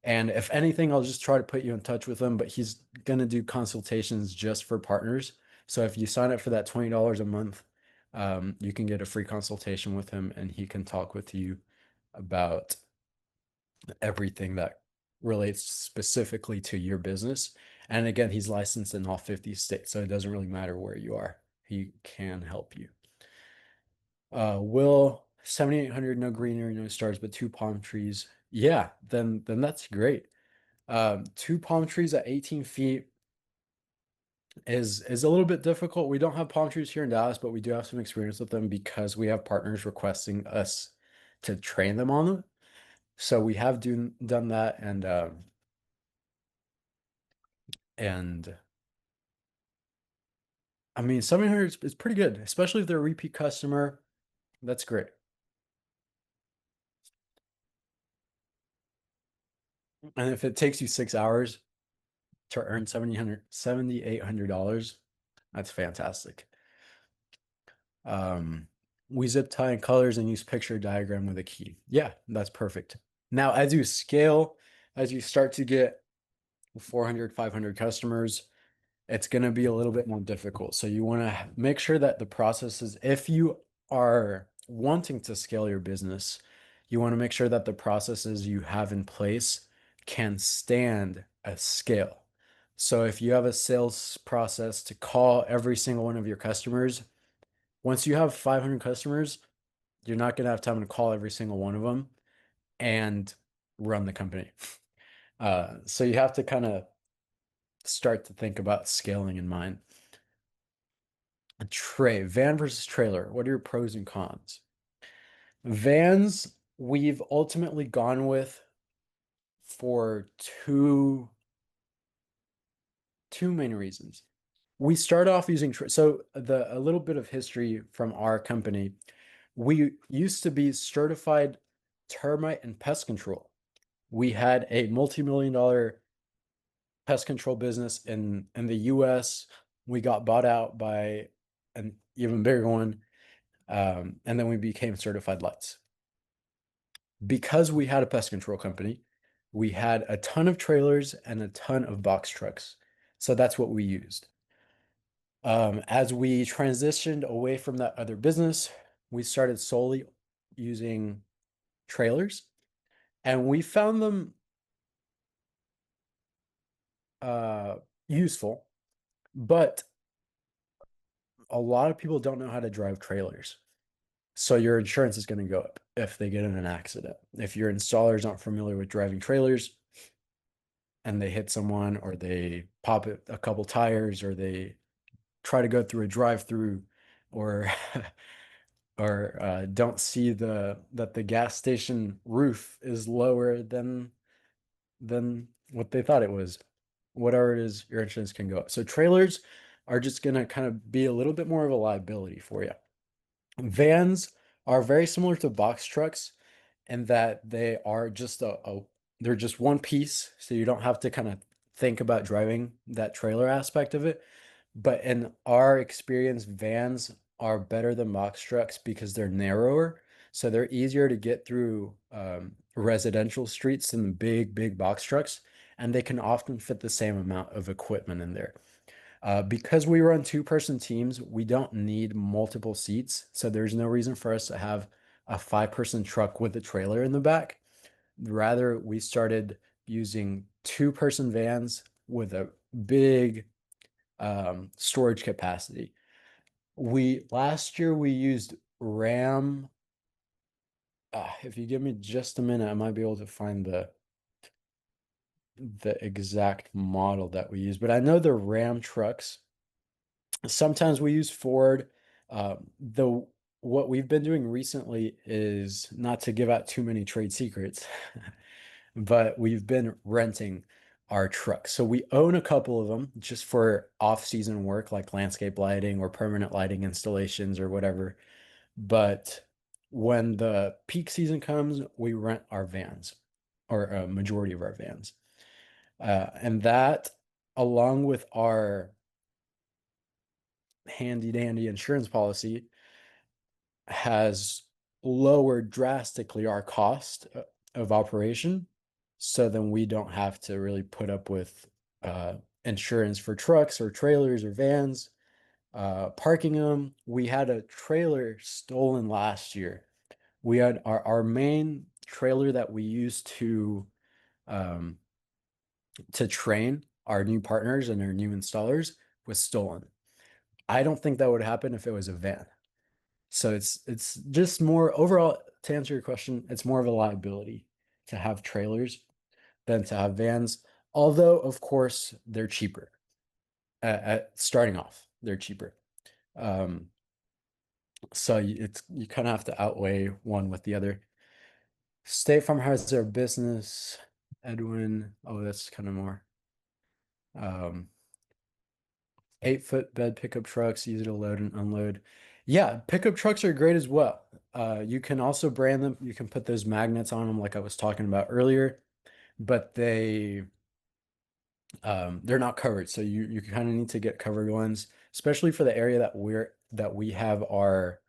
And if anything, I'll just try to put you in touch with him, but he's going to do consultations just for partners. So if you sign up for that $20 a month, you can get a free consultation with him and he can talk with you about everything that relates specifically to your business. And again, he's licensed in all 50 states, so it doesn't really matter where you are. He can help you. Will 7,800, no greenery, no stars, but two palm trees. Yeah, then that's great. Two palm trees at 18 feet is a little bit difficult. We don't have palm trees here in Dallas, but we do have some experience with them because we have partners requesting us to train them on them. So we have done that, and I mean, 700 is pretty good, especially if they're a repeat customer. That's great. And if it takes you 6 hours to earn $7,800, that's fantastic. Um, we zip tie in colors and use picture diagram with a key. Yeah, that's perfect. Now, as you scale, as you start to get 400, 500 customers, it's going to be a little bit more difficult. So you want to make sure that the processes, if you are wanting to scale your business, you want to make sure that the processes you have in place can stand a scale. So if you have a sales process to call every single one of your customers, once you have 500 customers, you're not going to have time to call every single one of them and run the company. So you have to kind of start to think about scaling in mind. Trey, van versus trailer. What are your pros and cons? Vans, we've ultimately gone with for two main reasons. We start off using so a little bit of history from our company. We used to be certified termite and pest control. We had a multi-million-dollar pest control business in the US. We got bought out by an even bigger one. And then we became certified lights. Because we had a pest control company, we had a ton of trailers and a ton of box trucks. So that's what we used. As we transitioned away from that other business, we started solely using trailers, and we found them useful, but a lot of people don't know how to drive trailers. So your insurance is going to go up if they get in an accident. If your installers aren't familiar with driving trailers and they hit someone or they pop it a couple tires or they try to go through a drive-through or or don't see that the gas station roof is lower than what they thought it was. Whatever it is, your insurance can go up. So trailers are just going to kind of be a little bit more of a liability for you. Vans are very similar to box trucks in that they are just they're just one piece, so you don't have to kind of think about driving that trailer aspect of it. But in our experience, vans are better than box trucks because they're narrower, so they're easier to get through residential streets than the big box trucks, and they can often fit the same amount of equipment in there. Because we run two-person teams, we don't need multiple seats, so there's no reason for us to have a five-person truck with a trailer in the back. Rather, we started using two-person vans with a big storage capacity. We last year we used Ram. If you give me just a minute, I might be able to find the exact model that we use, but I know the Ram trucks. Sometimes we use Ford. The what we've been doing recently is not to give out too many trade secrets, but we've been renting our trucks. So we own a couple of them just for off-season work like landscape lighting or permanent lighting installations or whatever. But when the peak season comes, we rent our vans or a majority of our vans. And that, along with our handy dandy insurance policy, has lowered drastically our cost of operation. So then we don't have to really put up with insurance for trucks or trailers or vans, parking them. We had a trailer stolen last year. We had our main trailer that we used um, to train our new partners and our new installers was stolen. I don't think that would happen if it was a van. So it's just more overall, to answer your question, it's more of a liability to have trailers than to have vans. Although, of course, they're cheaper. At starting off, they're cheaper. Um, so you kind of have to outweigh one with the other. State Farm has their business. Edwin, oh, that's kind of more. 8-foot bed pickup trucks, easy to load and unload. Yeah, pickup trucks are great as well. You can also brand them. You can put those magnets on them, like I was talking about earlier, but they're not covered. So you kind of need to get covered ones, especially for the area that we have our.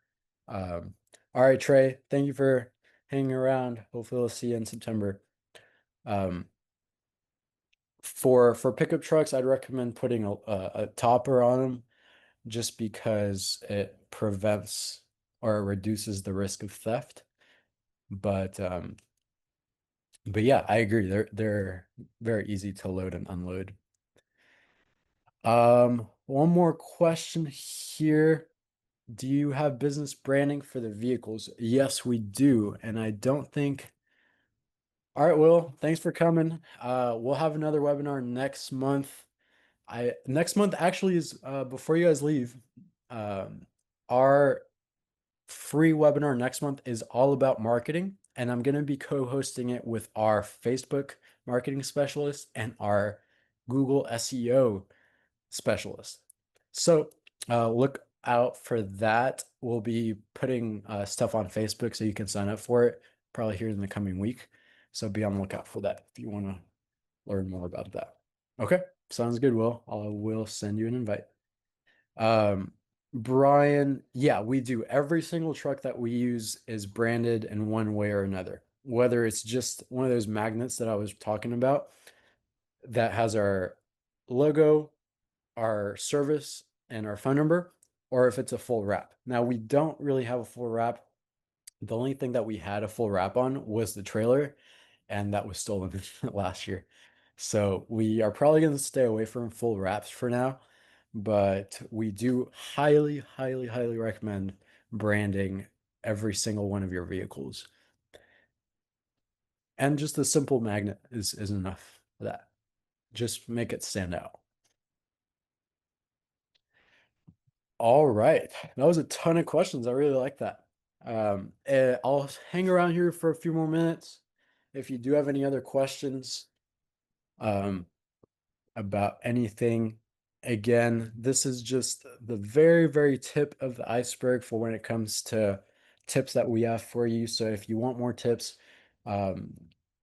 Um, all right, Trey. Thank you for hanging around. Hopefully, we'll see you in September. Um, for pickup trucks, I'd recommend putting a topper on them just because it prevents or reduces the risk of theft. But but yeah, I agree. They're very easy to load and unload. One more question here. Do you have business branding for the vehicles? Yes, we do. And I don't think. All right, Will, thanks for coming. We'll have another webinar next month. I next month actually is before you guys leave. Our free webinar next month is all about marketing, and I'm going to be co-hosting it with our Facebook marketing specialist and our Google SEO specialist. So look out for that. We'll be putting stuff on Facebook so you can sign up for it probably here in the coming week. So be on the lookout for that if you want to learn more about that. Okay, sounds good, Will. I will send you an invite. Um, Brian, yeah, we do. Every single truck that we use is branded in one way or another. Whether it's just one of those magnets that I was talking about that has our logo, our service, and our phone number, or if it's a full wrap. Now, we don't really have a full wrap. The only thing that we had a full wrap on was the trailer, and that was stolen last year. So we are probably going to stay away from full wraps for now, but we do highly recommend branding every single one of your vehicles. And just a simple magnet is enough for that. Just make it stand out. All right. That was a ton of questions. I really like that. I'll hang around here for a few more minutes. If you do have any other questions, um, about anything. Again, this is just the very tip of the iceberg for when it comes to tips that we have for you. So if you want more tips, um,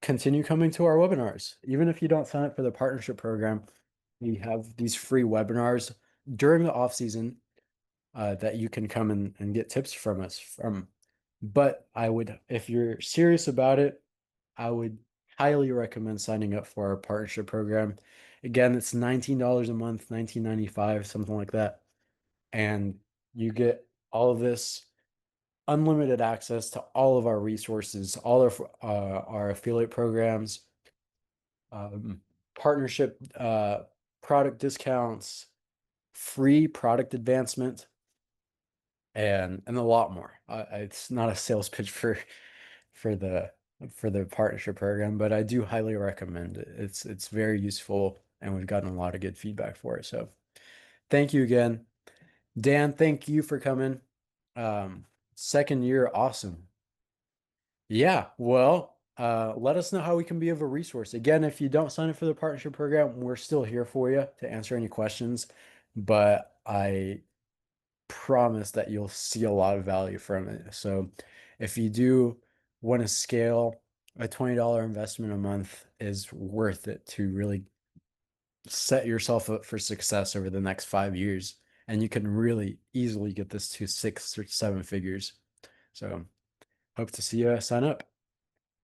continue coming to our webinars. Even if you don't sign up for the partnership program, we have these free webinars during the off season that you can come and get tips from us from. But I would, if you're serious about it, I would highly recommend signing up for our partnership program. Again, it's $19 a month, $19.95, something like that. And you get all of this unlimited access to all of our resources, all of our affiliate programs, um, partnership product discounts, free product advancement, and a lot more. It's not a sales pitch for the for the partnership program, but I do highly recommend it. It's very useful, and we've gotten a lot of good feedback for it. So thank you again. Dan, thank you for coming. Second year, awesome. Yeah, well, let us know how we can be of a resource. Again, if you don't sign up for the partnership program, we're still here for you to answer any questions, but I promise that you'll see a lot of value from it. So if you do want to scale, a $20 investment a month is worth it to really set yourself up for success over the next 5 years. And you can really easily get this to 6 or 7 figures. So hope to see you sign up.